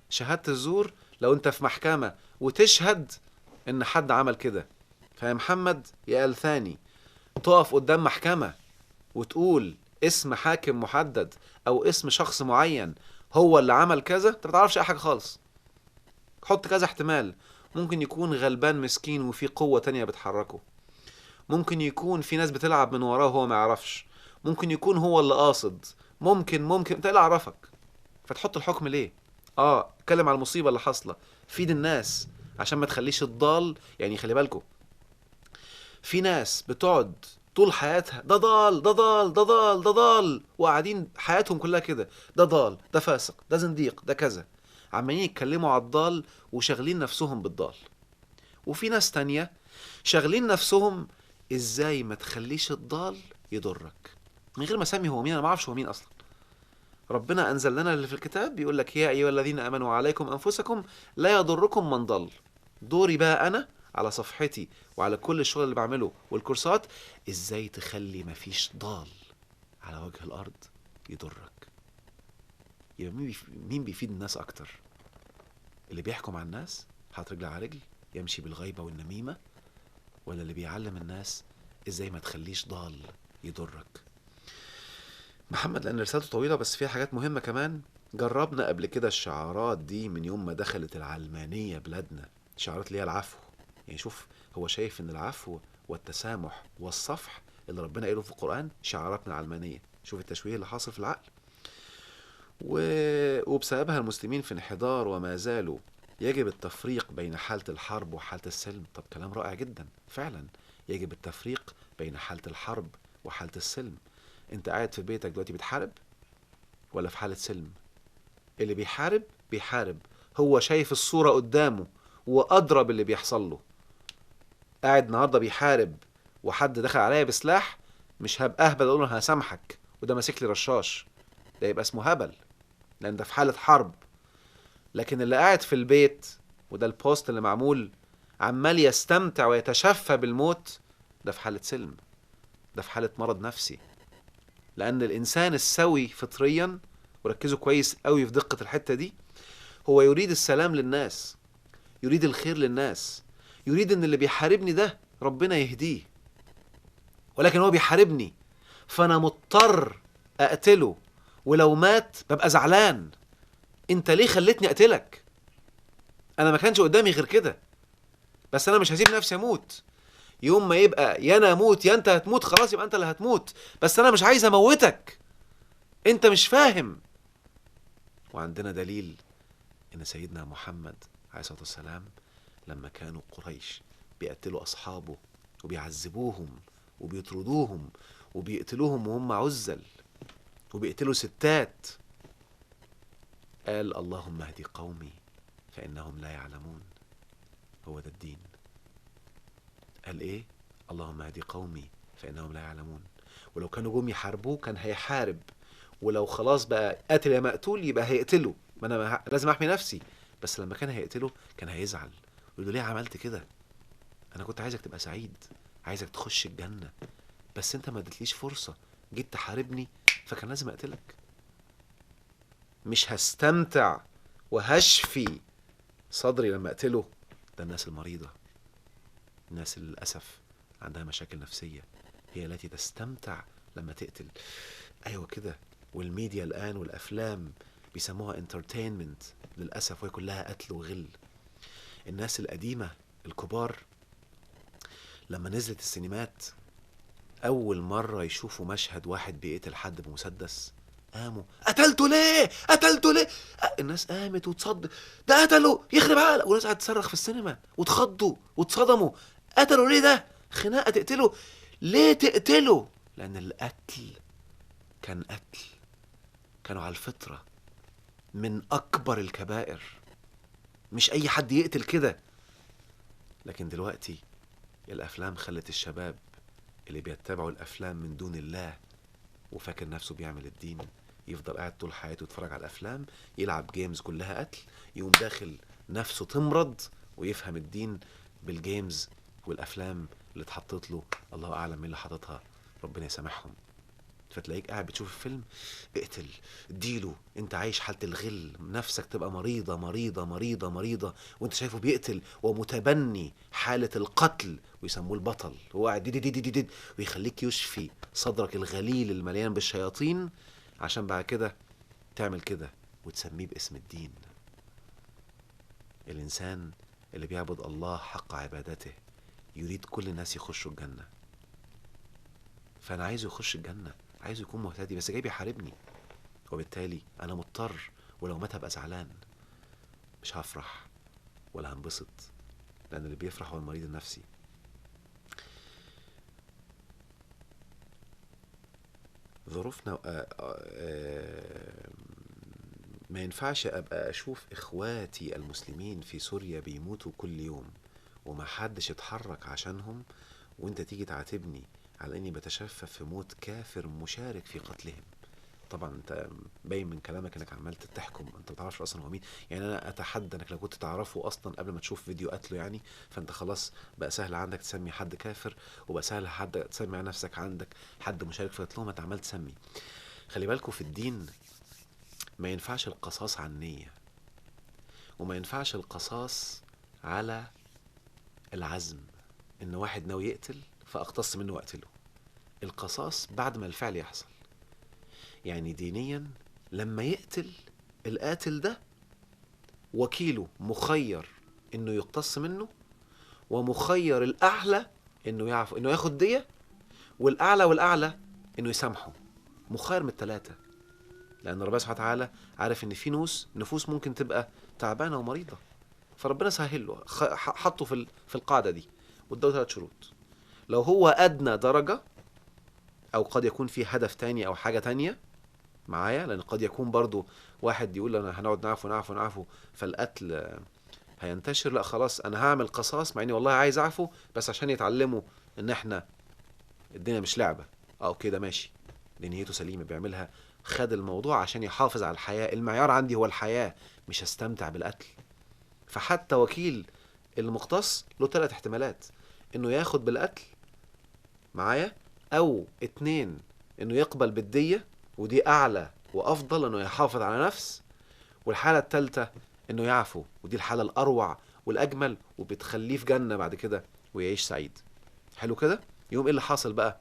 شهادة الزور لو انت في محكمة وتشهد ان حد عمل كده. فيا محمد يا آل ثاني، تقف قدام محكمة وتقول اسم حاكم محدد او اسم شخص معين هو اللي عمل كذا، انت ما تعرفش اي حاجة خالص. حط كذا احتمال، ممكن يكون غلبان مسكين وفي قوة تانية بتحركه، ممكن يكون في ناس بتلعب من وراه وهو ما يعرفش، ممكن يكون هو اللي قاصد، ممكن انت ايه اللي عرفك؟ فتحط الحكم ليه؟ اتكلم على المصيبة اللي حاصلة، فيد الناس عشان ما تخليش الضال. يعني خلي بالكم، في ناس بتقعد طول حياتها ده ضال ده ضال ده ضال ده ضال، وقاعدين حياتهم كلها كده، ده ضال ده فاسق ده زنديق ده كذا، عمالين يتكلموا على الضال وشاغلين نفسهم بالضال. وفي ناس تانية شاغلين نفسهم ازاي ما تخليش الضال يضرك، من غير ما اسمي هو مين. انا ما اعرفش هو مين اصلا، ربنا أنزل لنا اللي في الكتاب بيقول لك يا أيها الذين آمنوا عليكم أنفسكم لا يضركم من ضل. دوري بقى أنا على صفحتي وعلى كل الشغل اللي بعمله والكورسات، إزاي تخلي مفيش ضال على وجه الأرض يضرك. يبقى مين بيفيد الناس أكتر؟ اللي بيحكم على الناس حاطط رجل على رجل يمشي بالغيبة والنميمة، ولا اللي بيعلم الناس إزاي ما تخليش ضال يضرك؟ محمد لأن رسالته طويلة بس فيها حاجات مهمة كمان. جربنا قبل كده الشعارات دي من يوم ما دخلت العلمانية بلادنا، شعارات اللي هي العفو. يعني شوف، هو شايف ان العفو والتسامح والصفح اللي ربنا قايله في القرآن شعارات من العلمانية. شوف التشويه اللي حاصل في العقل. وبسببها المسلمين في انحدار وما زالوا. يجب التفريق بين حالة الحرب وحالة السلم. طب كلام رائع جدا فعلا، يجب التفريق بين حالة الحرب وحالة السلم. انت قاعد في بيتك دلوقتي بتحارب ولا في حالة سلم؟ اللي بيحارب هو شايف الصورة قدامه وأدرى باللي بيحصل له. قاعد النهاردة بيحارب وحد دخل عليا بسلاح، مش هبقى أهبل أقول له هسامحك وده ماسك لي رشاش، ده يبقى اسمه هبل لأن ده في حالة حرب. لكن اللي قاعد في البيت، وده البوست اللي معمول، عمال يستمتع ويتشفى بالموت، ده في حالة سلم، ده في حالة مرض نفسي. لأن الإنسان السوي فطريا، وركزوا كويس قوي في دقة الحتة دي، هو يريد السلام للناس، يريد الخير للناس، يريد ان اللي بيحاربني ده ربنا يهديه. ولكن هو بيحاربني فانا مضطر اقتله، ولو مات ببقى زعلان. انت ليه خلتني اقتلك؟ انا ما كانش قدامي غير كده، بس انا مش هسيب نفسي اموت. يوم ما يبقى يا انا اموت يا انت هتموت، خلاص يبقى انت اللي هتموت، بس انا مش عايز اموتك، انت مش فاهم. وعندنا دليل ان سيدنا محمد عليه الصلاة والسلام لما كانوا قريش بيقتلوا أصحابه وبيعذبوهم وبيطردوهم وبيقتلوهم وهم عزل وبيقتلوا ستات، قال اللهم اهدي قومي فإنهم لا يعلمون. هو ده الدين. قال ايه؟ اللهم اهدي قومي فإنهم لا يعلمون. ولو كانوا جم يحاربوه كان هيحارب، ولو خلاص بقى قاتل يا مقتول يبقى هيقتله، ما انا لازم احمي نفسي. بس لما كان هيقتله كان هيزعل ويقول له ليه عملت كده؟ انا كنت عايزك تبقى سعيد، عايزك تخش الجنة، بس انت ما اديتليش فرصة، جيت تحاربني فكان لازم اقتلك. مش هستمتع وهشفي صدري لما اقتله. ده الناس المريضة، الناس اللي للأسف عندها مشاكل نفسية هي التي تستمتع لما تقتل. ايوه كده. والميديا الان والافلام بيسموها انترتينمنت للأسف، وهي كلها قتل وغل. الناس القديمة الكبار لما نزلت السينمات أول مرة يشوفوا مشهد واحد بيقتل حد بمسدس، قاموا قتلته ليه؟ قتلته ليه؟ الناس قامت وتصد، ده قتله يخرب عقلك، والناس قاعدة تصرخ في السينما واتخضوا واتصدموا. قتلوا ليه؟ ده خناقة تقتله ليه؟ تقتله لأن القتل كان قتل، كانوا على الفطرة، من أكبر الكبائر، مش أي حد يقتل كده. لكن دلوقتي الأفلام خلت الشباب اللي بيتبعوا الأفلام من دون الله وفاكر نفسه بيعمل الدين يفضل قاعد طول حياته يتفرج على الأفلام، يلعب جيمز كلها قتل، يقوم داخل نفسه تمرض ويفهم الدين بالجيمز والأفلام اللي اتحطت له، الله أعلم مين اللي حاططها، ربنا يسامحهم. فتلاقيك قاعد بتشوف الفيلم اقتل اديله، انت عايش حالة الغل، نفسك تبقى مريضة مريضة مريضة مريضة وانت شايفه بيقتل ومتبني حالة القتل، ويسموه البطل، هو قاعد دي دي دي دي دي ويخليك يشفي صدرك الغليل المليان بالشياطين عشان بعد كده تعمل كده وتسميه باسم الدين. الإنسان اللي بيعبد الله حق عبادته يريد كل الناس يخشوا الجنة، فأنا عايزه يخش الجنة، عايزه يكون مهتدي، بس جاي بيحاربني، وبالتالي أنا مضطر، ولو مات هبقى زعلان، مش هفرح ولا هنبسط، لأن اللي بيفرح هو المريض النفسي. ظروفنا ما ينفعش أبقى أشوف إخواتي المسلمين في سوريا بيموتوا كل يوم وما حدش اتحرك عشانهم، وانت تيجي تعاتبني على اني بتشفى في موت كافر مشارك في قتلهم. طبعا انت باين من كلامك انك عمال تحكم، انت ما تعرفش اصلا هو مين. يعني انا اتحدى انك لو كنت تعرفه اصلا قبل ما تشوف فيديو قتله يعني، فانت خلاص بقى سهل عندك تسمي حد كافر، وبقى سهل حد تسمي على نفسك عندك حد مشارك في قتلهم، انت عمال تسمي. خلي بالكوا في الدين ما ينفعش القصاص عن نية، وما ينفعش القصاص على العزم، ان واحد ناوي يقتل فاقتص منه واقتله. القصاص بعد ما الفعل يحصل. يعني دينيا لما يقتل القاتل ده، وكيله مخير انه يقتص منه، ومخير الاعلى انه يعفو، انه ياخد دية، والاعلى انه يسامحه. مخير من الثلاثة، لان ربنا سبحانه وتعالى عارف ان في نفوس ممكن تبقى تعبانة ومريضة، فربنا سهل له، حطه في القاعدة دي، واداله 3 شروط. لو هو ادنى درجة، او قد يكون في هدف تاني او حاجة تانية معايا، لان قد يكون برضو واحد يقول انا هنقعد نعفو فالقتل هينتشر، لا خلاص انا هعمل قصاص مع اني والله عايز اعفو، بس عشان يتعلموا ان احنا الدنيا مش لعبة. اه كده ماشي، دي نيته سليمة، بيعملها خد الموضوع عشان يحافظ على الحياة، المعيار عندي هو الحياة، مش هستمتع بالقتل. فحتى وكيل المختص له 3 احتمالات: انه ياخد بالقتل معايا، او 2 انه يقبل بالدية، ودي اعلى وافضل انه يحافظ على نفس، والحالة الثالثة انه يعفو، ودي الحالة الاروع والاجمل، وبتخليه في جنة بعد كده ويعيش سعيد. حلو كده. يوم ايه اللي حاصل بقى؟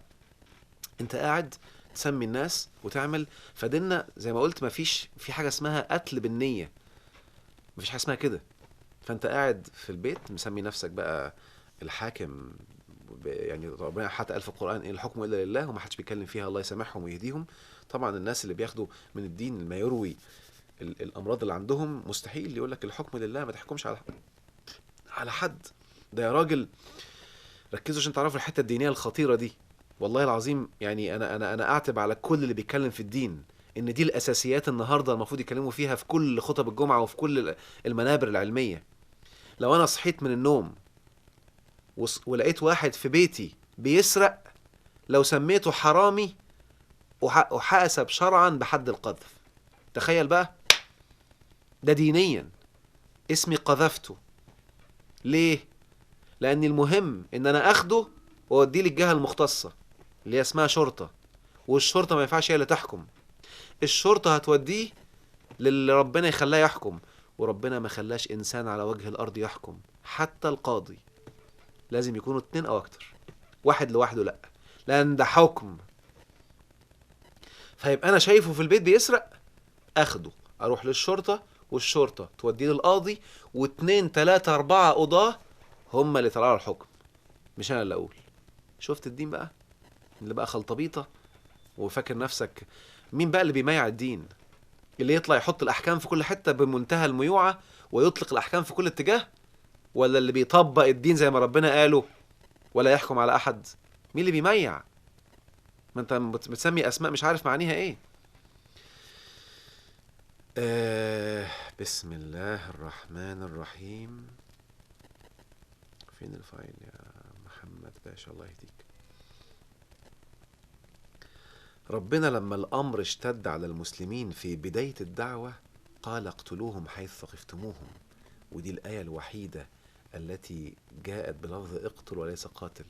انت قاعد تسمي الناس وتعمل، فديننا زي ما قلت مفيش في حاجة اسمها قتل بالنية، مفيش حاجة اسمها كده. فانت قاعد في البيت مسمي نفسك بقى الحاكم، يعني ربنا حتى قال في القرآن إن الحكم إلا لله، وما حدش بيتكلم فيها، الله يسامحهم ويهديهم. طبعا الناس اللي بياخدوا من الدين ما يروي الأمراض اللي عندهم، مستحيل يقول لك الحكم لله، ما تحكمش على حد. ده يا راجل ركزوا عشان تعرفوا الحتة الدينية الخطيرة دي. والله العظيم يعني أنا أعتب على كل اللي بيتكلم في الدين إن دي الأساسيات النهاردة المفروض يتكلموا فيها في كل خطب الجمعة وفي كل المنابر العلمية. لو أنا صحيت من النوم ولقيت واحد في بيتي بيسرق، لو سميته حرامي أحاسب شرعا بحد القذف. تخيل بقى، ده دينيا اسمي قذفته. ليه؟ لأن المهم إن أنا أخده وأوديه للجهة المختصة اللي هي اسمها شرطة، والشرطة ما ينفعش هي اللي تحكم، الشرطة هتوديه للي ربنا يخلاه يحكم، وربنا ما خلاش إنسان على وجه الأرض يحكم، حتى القاضي لازم يكونوا 2 أو أكتر، واحد لوحده لأ، لأن ده حكم. فيبقى أنا شايفه في البيت بيسرق، أخده أروح للشرطة، والشرطة توديه للقاضي، و2 3 4 قضاة هم اللي طلعوا الحكم، مش أنا اللي أقول. شفت الدين بقى اللي بقى خلطبيطة وفاكر نفسك مين بقى اللي بيميع الدين؟ اللي يطلع يحط الأحكام في كل حتة بمنتهى الميوعة ويطلق الأحكام في كل اتجاه، ولا اللي بيطبق الدين زي ما ربنا قاله ولا يحكم على أحد؟ مين اللي بيميع؟ ما انت بتسمي أسماء مش عارف معانيها ايه. بسم الله الرحمن الرحيم. فين الفايل يا محمد باشا الله يهديك؟ ربنا لما الأمر اشتد على المسلمين في بداية الدعوة قال اقتلوهم حيث ثقفتموهم، ودي الآية الوحيدة التي جاءت بلفظ اقتل وليس قاتل.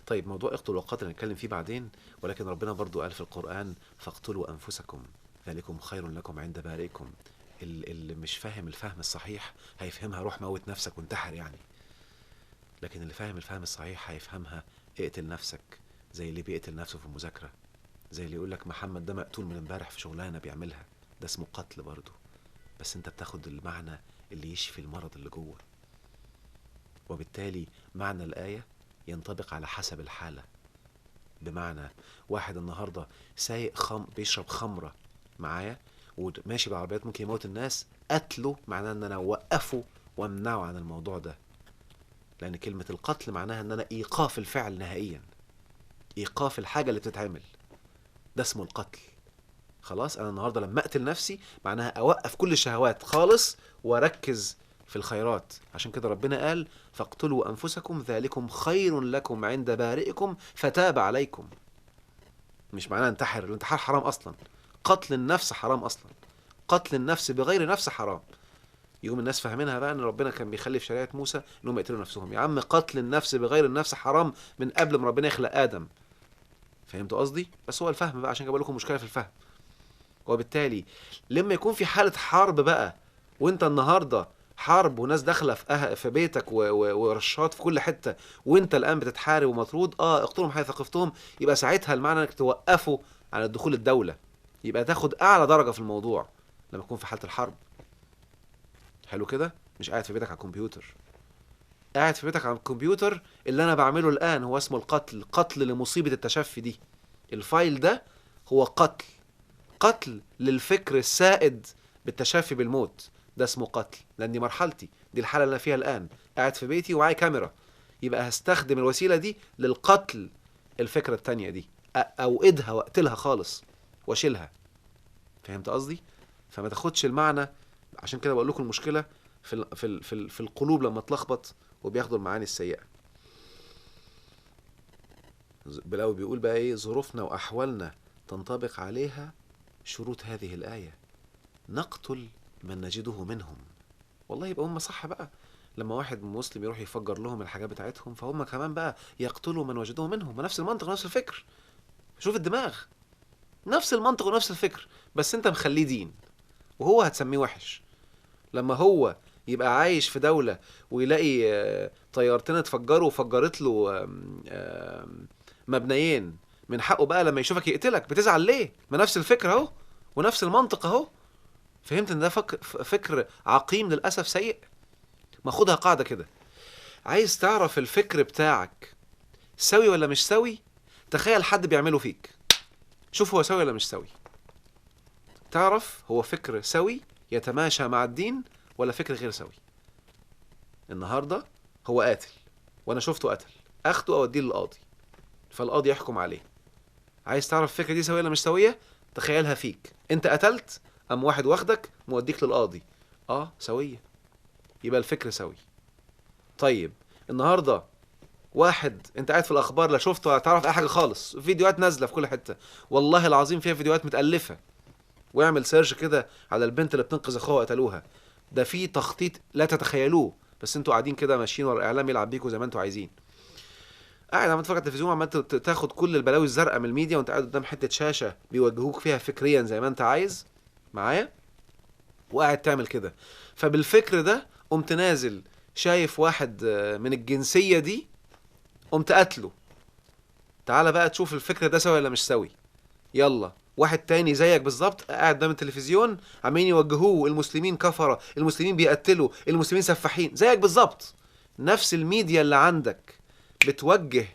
طيب موضوع اقتل وقاتل هنتكلم فيه بعدين، ولكن ربنا برضو قال في القرآن فاقتلوا أنفسكم ذلكم خير لكم عند بارئكم. اللي مش فاهم الفهم الصحيح هيفهمها روح موت نفسك وانتحر يعني، لكن اللي فاهم الفهم الصحيح هيفهمها اقتل نفسك، زي اللي بيقتل نفسه في المذاكرة، زي اللي يقولك محمد ده مقتول من امبارح في شغلانة بيعملها، ده اسمه قتل برضو، بس انت بتاخد المعنى اللي يشفي المرض اللي جوه. وبالتالي معنى الآية ينطبق على حسب الحالة. بمعنى واحد النهاردة سايق بيشرب خمرة معايا وماشي بالعربيات ممكن يموت الناس، قتله معناه ان انا اوقفه وامنعه عن الموضوع ده، لان كلمة القتل معناها ان انا ايقاف الفعل نهائيا، ايقاف الحاجة اللي بتتعمل، ده اسمه القتل. خلاص انا النهاردة لما اقتل نفسي معناها اوقف كل الشهوات خالص واركز في الخيرات. عشان كده ربنا قال فاقتلوا أنفسكم ذلكم خير لكم عند بارئكم فتاب عليكم. مش معناه انتحر، الانتحار حرام أصلا، قتل النفس حرام اصلا، قتل النفس بغير نفس حرام. يقوم الناس فاهمينها بقى ان ربنا كان بيخلي في شريعه موسى انهم يقتلوا نفسهم. يا عم قتل النفس بغير النفس حرام من قبل ما ربنا يخلق ادم. فهمتوا قصدي؟ بس هو الفهم بقى، عشان كده بقول لكم مشكله في الفهم. وبالتالي لما يكون في حاله حرب بقى، وانت النهارده حرب وناس داخله في بيتك ورشات في كل حته، وانت الان بتتحارب ومطرود، اقتلهم حيث ثقفتهم، يبقى ساعتها المعنى انك توقفوا عن الدخول الدوله، يبقى تاخد اعلى درجه في الموضوع لما تكون في حاله الحرب. حلو كده؟ مش قاعد في بيتك على الكمبيوتر. قاعد في بيتك على الكمبيوتر، اللي انا بعمله الان هو اسمه القتل، قتل لمصيبه التشفي دي. الفايل ده هو قتل، قتل للفكر السائد بالتشافي بالموت، ده اسمه قتل. لان دي مرحلتي، دي الحاله اللي انا فيها الان، قاعد في بيتي ومعايا كاميرا، يبقى هستخدم الوسيله دي للقتل الفكره التانيه دي، اوقدها واقتلها خالص واشيلها. فهمت قصدي؟ فما تاخدش المعنى. عشان كده بقول لكم المشكله في القلوب لما تلخبط وبياخدوا المعاني السيئه. بلاوي بيقول بقى ايه؟ ظروفنا واحوالنا تنطبق عليها شروط هذه الآية، نقتل من نجده منهم. والله يبقى هم صح بقى، لما واحد مسلم يروح يفجر لهم الحاجات بتاعتهم، فهم كمان بقى يقتلوا من وجدوه منهم. نفس المنطق ونفس الفكر. شوف الدماغ، نفس المنطق ونفس الفكر، بس انت مخليه دين وهو هتسميه وحش. لما هو يبقى عايش في دولة ويلاقي طيارتين اتفجروا وفجرت له مبنيين، من حقه بقى لما يشوفك يقتلك. بتزعل ليه؟ ما نفس الفكر اهو ونفس المنطق اهو. فهمت ان ده فكر عقيم للاسف سيء. ما خدها قاعده كده، عايز تعرف الفكر بتاعك سوي ولا مش سوي؟ تخيل حد بيعمله فيك، شوف هو سوي ولا مش سوي. تعرف هو فكر سوي يتماشى مع الدين ولا فكر غير سوي. النهارده هو قاتل وانا شفته قتل، اخده اوديه للقاضي، فالقاضي يحكم عليه. عايز تعرف الفكره دي سويه ولا مش سويه؟ تخيلها فيك، انت قتلت، قام واحد واخدك موديك للقاضي، سويه، يبقى الفكر سوي. طيب النهارده واحد انت قاعد في الاخبار لا شفته ولا تعرف اي حاجه خالص، فيديوهات نازله في كل حته، والله العظيم فيها فيديوهات متالفه، واعمل سيرش كده على البنت اللي بتنقذ اخوها وقتلوها، ده في تخطيط لا تتخيلوه، بس انتوا قاعدين كده ماشيين ورا الاعلام يلعب بيكم زي ما انتوا عايزين. قاعد عمال تتفرج على التلفزيون، عمال تاخد كل البلاوي الزرقاء من الميديا، وانت قاعد قدام حته شاشه بيوجهوك فيها فكريا زي ما انت عايز معايا، وقاعد تعمل كده. فبالفكر ده قمت نازل شايف واحد من الجنسيه دي، قمت قتله. تعالى بقى تشوف الفكر ده سوي ولا مش سوي. يلا واحد تاني زيك بالظبط قاعد قدام التلفزيون عمالين يوجهوه، المسلمين كفرة، المسلمين بيقتلوا، المسلمين سفاحين، زيك بالظبط. نفس الميديا اللي عندك بتوجه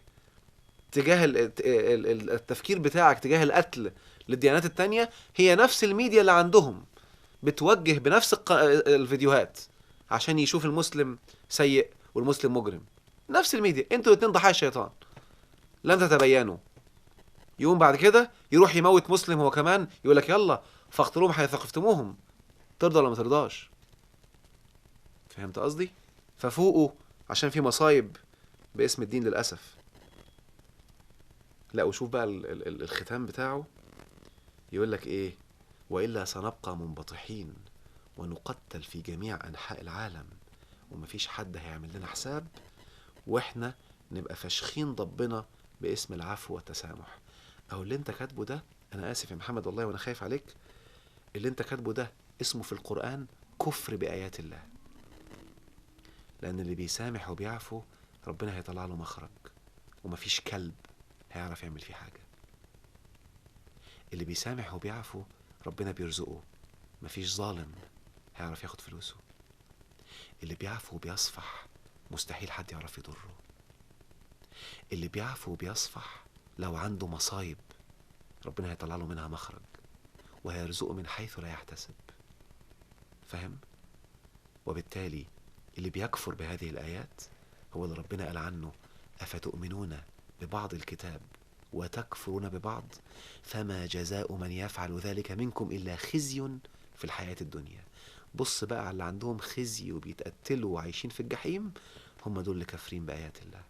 تجاه التفكير بتاعك تجاه القتل للديانات التانية، هي نفس الميديا اللي عندهم بتوجه بنفس الفيديوهات عشان يشوف المسلم سيء والمسلم مجرم. نفس الميديا، انتوا الاتنين ضحايا الشيطان لن تتبينوا. يقوم بعد كده يروح يموت مسلم هو كمان، يقول لك يلا فاقتلوهم حيث ثقفتموهم. ترضى ولا ما ترضاش؟ فهمت قصدي؟ ففوقوا عشان في مصايب باسم الدين للأسف. لا وشوف بقى الختام بتاعه، يقول لك ايه؟ وإلا سنبقى منبطحين ونقتل في جميع أنحاء العالم، ومفيش حد هيعمل لنا حساب، واحنا نبقى فاشخين ضبنا باسم العفو والتسامح. او اللي انت كاتبه ده، انا اسف يا محمد والله وانا خايف عليك، اللي انت كاتبه ده اسمه في القرآن كفر بآيات الله. لان اللي بيسامح وبيعفو ربنا هيطلع له مخرج، ومفيش كلب هيعرف يعمل فيه حاجة. اللي بيسامح وبيعفو ربنا بيرزقه، مفيش ظالم هيعرف ياخد فلوسه. اللي بيعفو وبيصفح مستحيل حد يعرف يضره. اللي بيعفو وبيصفح لو عنده مصايب ربنا هيطلع له منها مخرج، وهيرزقه من حيث لا يحتسب. فهم؟ وبالتالي اللي بيكفر بهذه الآيات هو اللي ربنا قال عنه أفتؤمنون ببعض الكتاب وتكفرون ببعض فما جزاء من يفعل ذلك منكم إلا خزي في الحياة الدنيا. بص بقى على اللي عندهم خزي وبيتقتلوا وعايشين في الجحيم، هم دول اللي كافرين بآيات الله.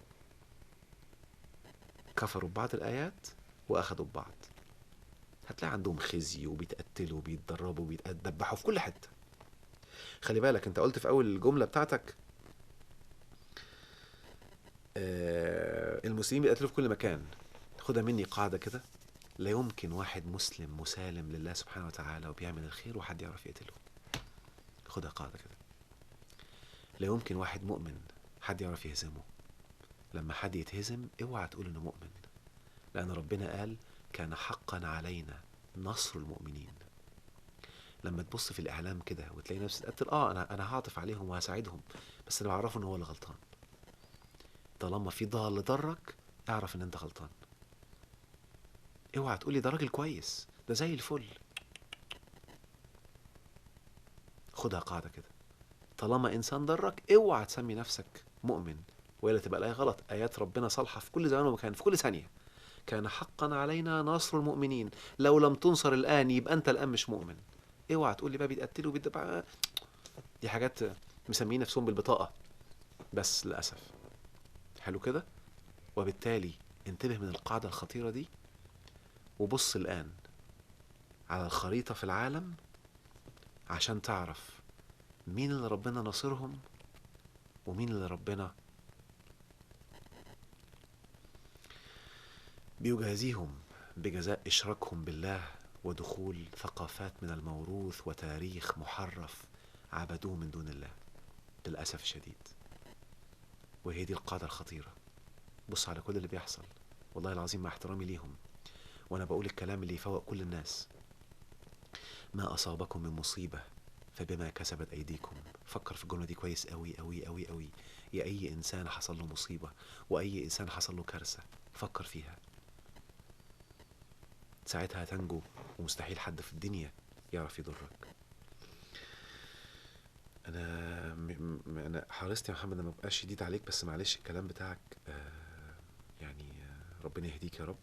كفروا ببعض الآيات وأخذوا ببعض. هتلاقي عندهم خزي وبيتقتلوا وبيتدربوا وبيتدبحوا في كل حتة. خلي بالك انت قلت في اول الجملة بتاعتك المسلمين بيتقتلوا في كل مكان. خدها مني قاعدة كده، لا يمكن واحد مسلم مسالم لله سبحانه وتعالى وبيعمل الخير وحد يعرف يقتله. خدها قاعدة كده، لا يمكن واحد مؤمن حد يعرف يهزمه. لما حد يتهزم اوعى تقول انه مؤمن، لان ربنا قال كان حقا علينا نصر المؤمنين. لما تبص في الاعلام كده وتلاقي نفسك تقتل، انا هعطف عليهم وهساعدهم، بس انا بعرفه ان هو اللي غلطان. طالما في ضال ضرك اعرف ان انت غلطان. اوعى تقولي ده راجل كويس ده زي الفل. خدها قاعدة كده، طالما انسان ضرك اوعى تسمي نفسك مؤمن، والا تبقى الايه غلط. ايات ربنا صالحه في كل زمان ومكان في كل ثانيه. كان حقا علينا نصر المؤمنين، لو لم تنصر الان يبقى انت الان مش مؤمن. اوعى تقول لي بقى بيتقتلوا وبيتبع، دي حاجات مسميين نفسهم بالبطاقه بس للاسف. حلو كده. وبالتالي انتبه من القاعده الخطيره دي، وبص الان على الخريطه في العالم عشان تعرف مين اللي ربنا ناصرهم ومين اللي ربنا بيجازيهم بجزاء إشراكهم بالله ودخول ثقافات من الموروث وتاريخ محرف عبدوه من دون الله للأسف الشديد. وهي دي القاعدة الخطيرة. بص على كل اللي بيحصل، والله العظيم مع احترامي ليهم وأنا بقول الكلام اللي يفوق كل الناس، ما أصابكم من مصيبة فبما كسبت أيديكم. فكر في الجملة دي كويس قوي قوي قوي قوي. يا أي إنسان حصل له مصيبة وأي إنسان حصل له كارثة فكر فيها، ساعتها هتنجو ومستحيل حد في الدنيا يعرف يضرك. انا حرصت يا محمد ما ابقاش شديد عليك، بس معلش الكلام بتاعك ربنا يهديك يا رب.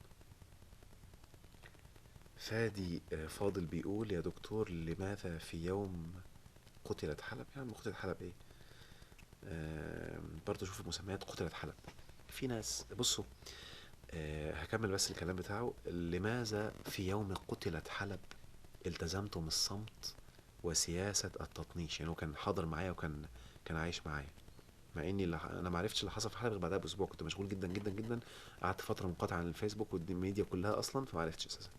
فادي فاضل بيقول يا دكتور لماذا في يوم قتلت حلب؟ يعني قتلت حلب ايه؟ برضه شوف المسميات، قتلت حلب. في ناس بصوا هكمل بس الكلام بتاعه. لماذا في يوم قتلت حلب التزمتم الصمت وسياسة التطنيش؟ يعني هو كان حاضر معايا كان عايش معايا، مع اني انا ما عرفتش اللي حصل في حلب غير بعدها باسبوع. كنت مشغول جدا جدا جدا، قعدت فتره منقطع عن الفيسبوك والميديا كلها اصلا، فما عرفتش اساسا.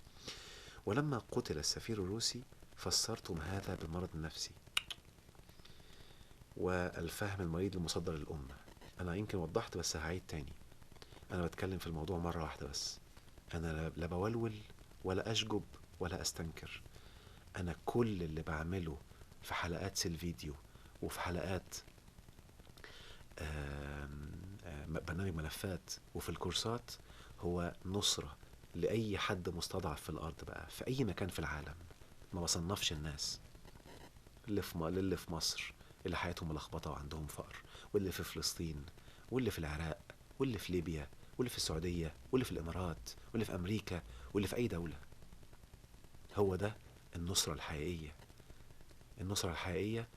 ولما قتل السفير الروسي فسرتم هذا بمرض نفسي والفهم المريض المصدر للامه. انا يمكن وضحت بس هعيد تاني، انا بتكلم في الموضوع مره واحده بس. انا لا بولول ولا اشجب ولا استنكر. انا كل اللي بعمله في حلقات سيلفيديو وفي حلقات برنامج ملفات وفي الكورسات هو نصرة لأي حد مستضعف في الأرض بقى في أي مكان في العالم. ما بصنفش الناس اللي في مصر اللي حياتهم ملخبطة وعندهم فقر، واللي في فلسطين، واللي في العراق، واللي في ليبيا، واللي في السعودية، واللي في الإمارات، واللي في أمريكا، واللي في أي دولة. هو ده النصرة الحقيقية. النصرة الحقيقية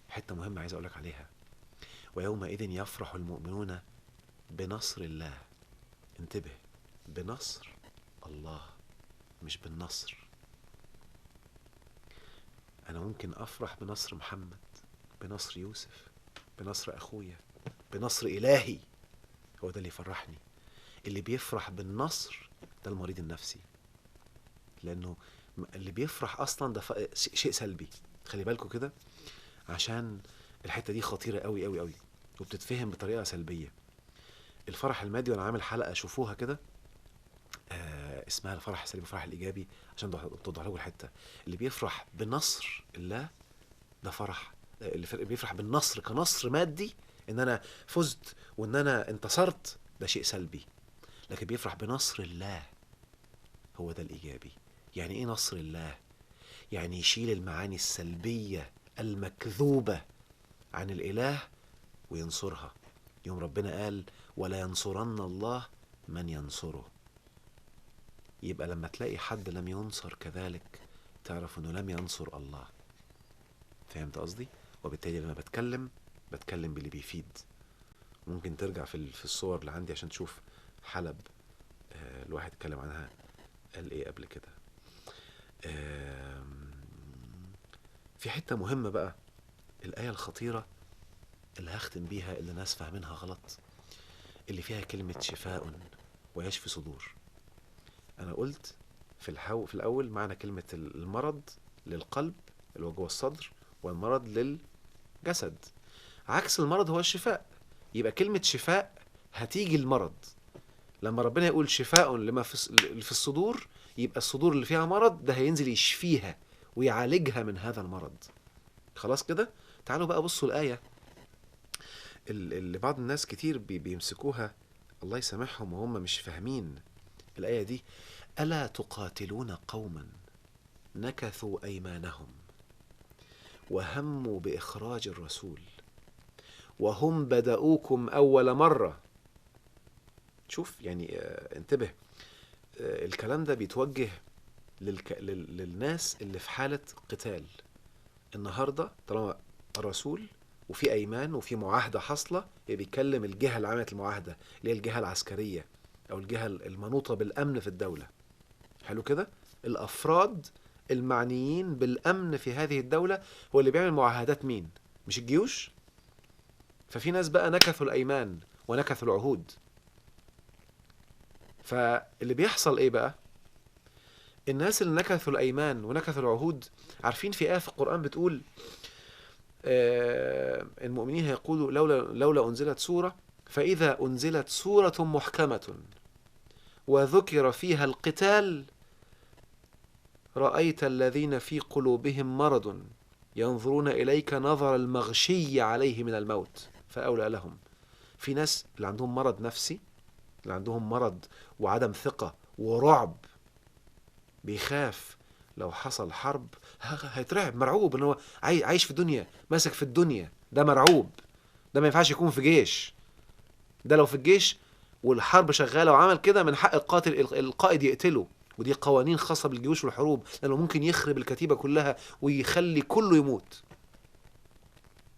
حتة مهمة عايز أقولك عليها. ويومئذ يفرح المؤمنون بنصر الله. انتبه، بنصر الله مش بالنصر. انا ممكن افرح بنصر محمد، بنصر يوسف، بنصر اخويا، بنصر الهي. هو ده اللي يفرحني. اللي بيفرح بالنصر ده المريض النفسي، لانه اللي بيفرح اصلا ده شيء سلبي. خلي بالكوا كده، عشان الحته دي خطيره قوي قوي قوي وبتتفهم بطريقه سلبيه. الفرح المادي، وانا عامل حلقه شوفوها كده اسمها الفرح السلبي والفرح الايجابي، عشان توضح لكم الحته. اللي بيفرح بنصر الله ده فرح. اللي بيفرح بالنصر كنصر مادي، ان انا فزت وان انا انتصرت، ده شيء سلبي. لكن بيفرح بنصر الله هو ده الايجابي. يعني ايه نصر الله؟ يعني يشيل المعاني السلبيه المكذوبه عن الاله وينصرها. يوم ربنا قال ولا ينصرن الله من ينصره. يبقى لما تلاقي حد لم ينصر كذلك تعرف انه لم ينصر الله. فهمت قصدي؟ وبالتالي لما بتكلم باللي بيفيد. ممكن ترجع في الصور اللي عندي عشان تشوف حلب الواحد اتكلم عنها قال ايه قبل كده؟ آم، في حتة مهمة بقى، الآية الخطيرة اللي هختم بيها، اللي الناس فاهمينها غلط، اللي فيها كلمة شفاء ويشفي صدور. أنا قلت في الأول معنى كلمة المرض للقلب اللي هو جوه الصدر، والمرض للجسد. عكس المرض هو الشفاء. يبقى كلمة شفاء هتيجي المرض. لما ربنا يقول شفاء لما في الصدور، يبقى الصدور اللي فيها مرض ده هينزل يشفيها ويعالجها من هذا المرض. خلاص كده. تعالوا بقى بصوا الآية اللي بعض الناس كتير بيمسكوها، الله يسامحهم، وهم مش فاهمين الآية دي. ألا تقاتلون قوما نكثوا أيمانهم وهموا بإخراج الرسول وهم بدأوكم أول مرة. شوف يعني، انتبه. الكلام ده بيتوجه للناس اللي في حالة قتال. النهاردة طالما الرسول وفي أيمان وفي معاهدة حاصلة، بيتكلم الجهة اللي عملت المعاهدة، اللي هي الجهة العسكرية أو الجهة المنوطة بالأمن في الدولة. حلو كده. الأفراد المعنيين بالأمن في هذه الدولة هو اللي بيعمل معاهدات. مين؟ مش الجيوش. ففي ناس بقى نكثوا الأيمان ونكثوا العهود. فاللي بيحصل إيه بقى؟ الناس اللي نكثوا الأيمان ونكثوا العهود، عارفين في آية في القرآن بتقول المؤمنين هيقولوا لولا أنزلت سورة، فإذا أنزلت سورة محكمة وذكر فيها القتال رأيت الذين في قلوبهم مرض ينظرون إليك نظر المغشي عليه من الموت فأولى لهم. في ناس اللي عندهم مرض نفسي، اللي عندهم مرض وعدم ثقة ورعب، بيخاف لو حصل حرب هيترعب، مرعوب ان هو عايش في الدنيا، ماسك في الدنيا، ده مرعوب. ده ما ينفعش يكون في جيش. ده لو في الجيش والحرب شغاله وعمل كده، من حق القائد يقتله. ودي قوانين خاصه بالجيوش والحروب، لانه ممكن يخرب الكتيبه كلها ويخلي كله يموت.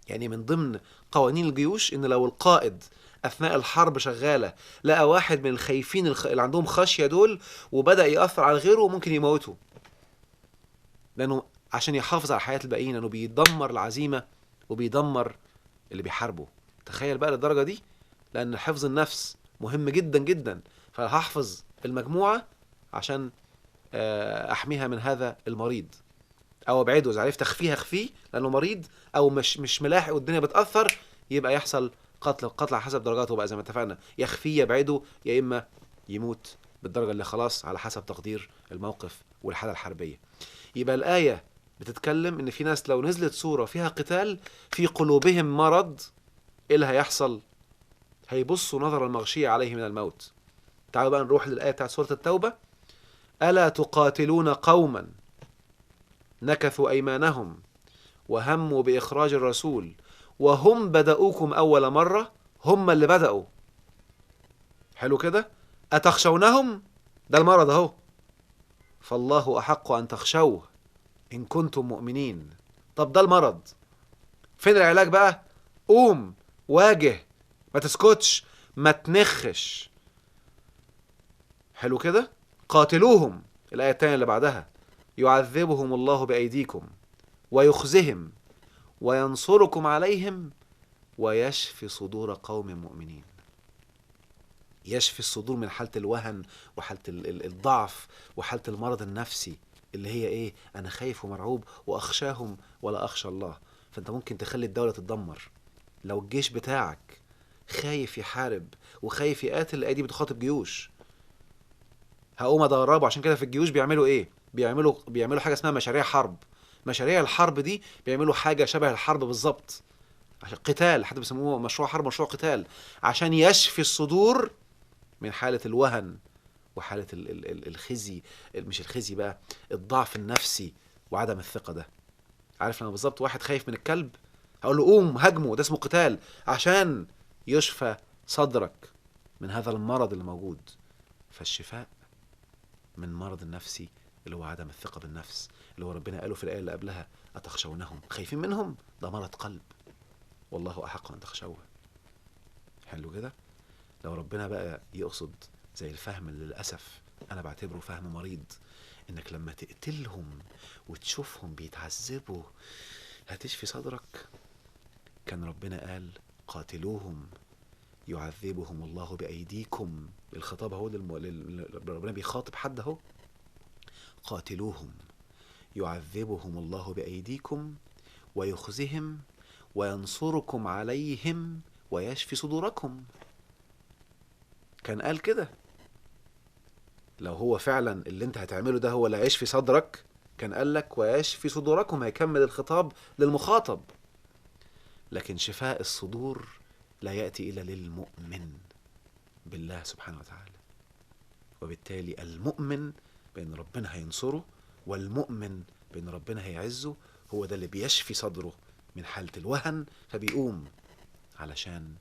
يعني من ضمن قوانين الجيوش ان لو القائد اثناء الحرب شغاله لقى واحد من الخايفين اللي عندهم خشيه دول وبدا ياثر على غيره، ممكن يموته، لانه عشان يحافظ على حياه الباقيين، لانه بيدمر العزيمه وبيدمر اللي بيحاربه. تخيل بقى للدرجه دي، لان حفظ النفس مهم جدا جدا. فهحفظ المجموعه عشان احميها من هذا المريض، او ابعده. اذا عرفت اخفيه اخفيه لانه مريض، او مش ملاحق والدنيا بتاثر، يبقى يحصل قتل على حسب درجاته بقى، زي ما اتفقنا، يخفيه يبعده، يا اما يموت بالدرجه اللي خلاص على حسب تقدير الموقف والحاله الحربيه. يبقى الايه بتتكلم ان في ناس لو نزلت سوره فيها قتال في قلوبهم مرض، ايه اللي هيحصل؟ هيبصوا نظر المغشي عليه من الموت. تعالوا بقى نروح للايه بتاعت سوره التوبه. الا تقاتلون قوما نكثوا ايمانهم وهموا بإخراج الرسول وهم بدأوكم أول مرة. هم اللي بدأوا. حلو كده. أتخشونهم؟ ده المرض أهو. فالله أحق أن تخشوه إن كنتم مؤمنين. طب ده المرض، فين العلاج بقى؟ قوم واجه، ما تسكتش، ما تنخش. حلو كده. قاتلوهم، الآية التانية اللي بعدها، يعذبهم الله بأيديكم ويخزهم وينصركم عليهم ويشفي صدور قوم مؤمنين. يشفي الصدور من حالة الوهن وحالة الضعف وحالة المرض النفسي، اللي هي ايه؟ انا خايف ومرعوب واخشاهم ولا اخشى الله. فانت ممكن تخلي الدولة تتدمر لو الجيش بتاعك خايف يحارب وخايف يقاتل. الآية دي بتخاطب جيوش. هقوم ادربه. عشان كده في الجيوش بيعملوا ايه؟ بيعملوا حاجة اسمها مشاريع حرب. مشاريع الحرب دي بيعملوا حاجة شبه الحرب بالظبط، عشان قتال، حتى بيسموه مشروع حرب، مشروع قتال، عشان يشفي الصدور من حالة الوهن وحالة الخزي، مش الخزي بقى، الضعف النفسي وعدم الثقة ده. عارف لما بالظبط واحد خايف من الكلب، هقول له قوم هاجمه، ده اسمه قتال، عشان يشفى صدرك من هذا المرض اللي موجود. فالشفاء من مرض النفسي اللي هو عدم الثقة بالنفس، اللي هو ربنا قاله في الآية اللي قبلها، أتخشونهم، خايفين منهم، ده مرض قلب. والله أحق أن تخشوه. حلو كده. لو ربنا بقى يقصد زي الفهم اللي للأسف أنا بعتبره فهم مريض. إنك لما تقتلهم وتشوفهم بيتعذبوا هتشفي صدرك؟ كان ربنا قال قاتلوهم يعذبهم الله بأيديكم. الخطاب هو ربنا بيخاطب حد اهو. قاتلوهم يعذبهم الله بأيديكم ويخزهم وينصركم عليهم ويشفي صدوركم. كان قال كده. لو هو فعلا اللي انت هتعمله ده هو اللي هيشفي صدرك كان قال لك ويشفي صدوركم، هيكمل الخطاب للمخاطب. لكن شفاء الصدور لا يأتي إلا للمؤمن بالله سبحانه وتعالى. وبالتالي المؤمن بأن ربنا هينصره، والمؤمن بأن ربنا هيعزه، هو ده اللي بيشفي صدره من حالة الوهن، فبيقوم علشان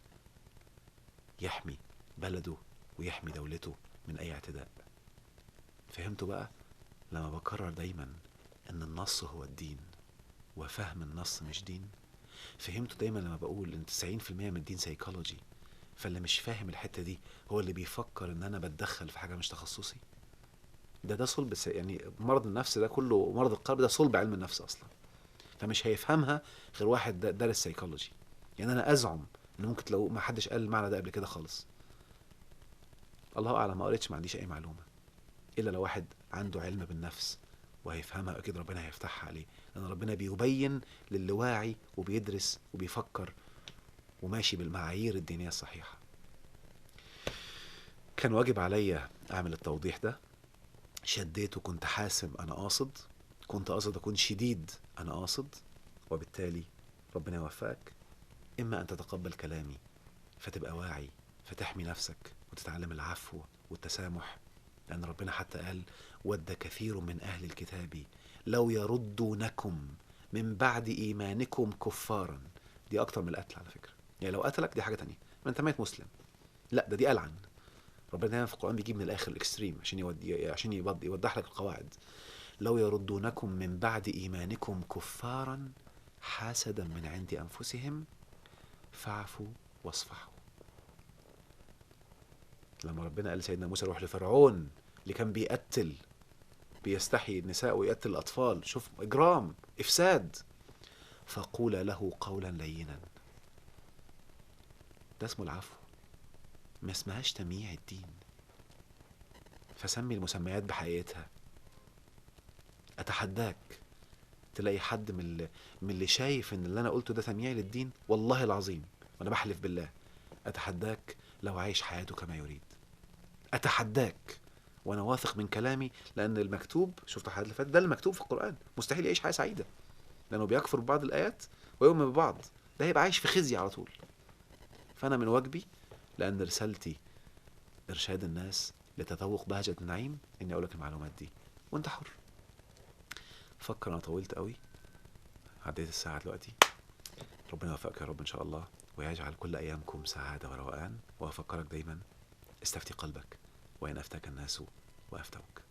يحمي بلده ويحمي دولته من أي اعتداء. فهمتوا بقى؟ لما بكرر دايما أن النص هو الدين وفهم النص مش دين. فهمتوا دايما لما بقول ان 90% من الدين سيكولوجي، فاللي مش فاهم الحتة دي هو اللي بيفكر ان انا بتدخل في حاجة مش تخصصي. ده صلب يعني مرض النفس ده كله، مرض القلب ده صلب علم النفس اصلا. فمش هيفهمها غير واحد دارس سيكولوجي. يعني انا ازعم ان ممكن لو ما حدش قال المعنى ده قبل كده خالص، الله اعلم، ما قريتش، ما عنديش اي معلومة، الا لو واحد عنده علم بالنفس وهيفهمها اكيد ربنا هيفتحها عليه، لان ربنا بيبين للي واعي وبيدرس وبيفكر وماشي بالمعايير الدينية الصحيحة. كان واجب عليا اعمل التوضيح ده. شديته، كنت حاسم، انا قاصد، كنت قاصد اكون شديد، انا قاصد. وبالتالي ربنا يوفقك، اما ان تتقبل كلامي فتبقى واعي فتحمي نفسك وتتعلم العفو والتسامح، لان ربنا حتى قال ود كثير من اهل الكتاب لو يردونكم من بعد ايمانكم كفارا. دي اكتر من القتل على فكرة. يعني لو قتلك دي حاجة تانية، ما انت ميت مسلم. لا، دي ألعن. ربنا دايما في القرآن بيجيب من الآخر الإكستريم عشان يوضح لك القواعد. لو يردونكم من بعد إيمانكم كفارا حسدا من عند أنفسهم فاعفوا واصفحوا. لما ربنا قال لسيدنا موسى روح لفرعون اللي كان بيستحي النساء ويقتل الأطفال، شوف إجرام، إفساد، فقول له قولا لينا. ده اسمه العفو، ما اسمهاش تمييع الدين. فسمي المسميات بحقيقتها. اتحداك تلاقي حد من اللي شايف ان اللي انا قلته ده تمييع للدين، والله العظيم وانا بحلف بالله، اتحداك لو عايش حياته كما يريد. اتحداك وانا واثق من كلامي، لان المكتوب، شفت الحلقات اللي فاتت، ده المكتوب في القرآن، مستحيل يعيش حياة سعيدة لانه بيكفر ببعض الايات ويؤمن ببعض، ده هيبقى عايش في خزي على طول. فانا من واجبي، لان رسالتي ارشاد الناس لتذوق بهجة النعيم، اني اقول لك المعلومات دي وانت حر. فكر، انا طولت قوي، عديت الساعة دلوقتي. ربنا يوفقك يا رب ان شاء الله، ويجعل كل ايامكم سعادة وروقان. وافكرك دايما، استفتي قلبك وان افتاك الناس وافتوك.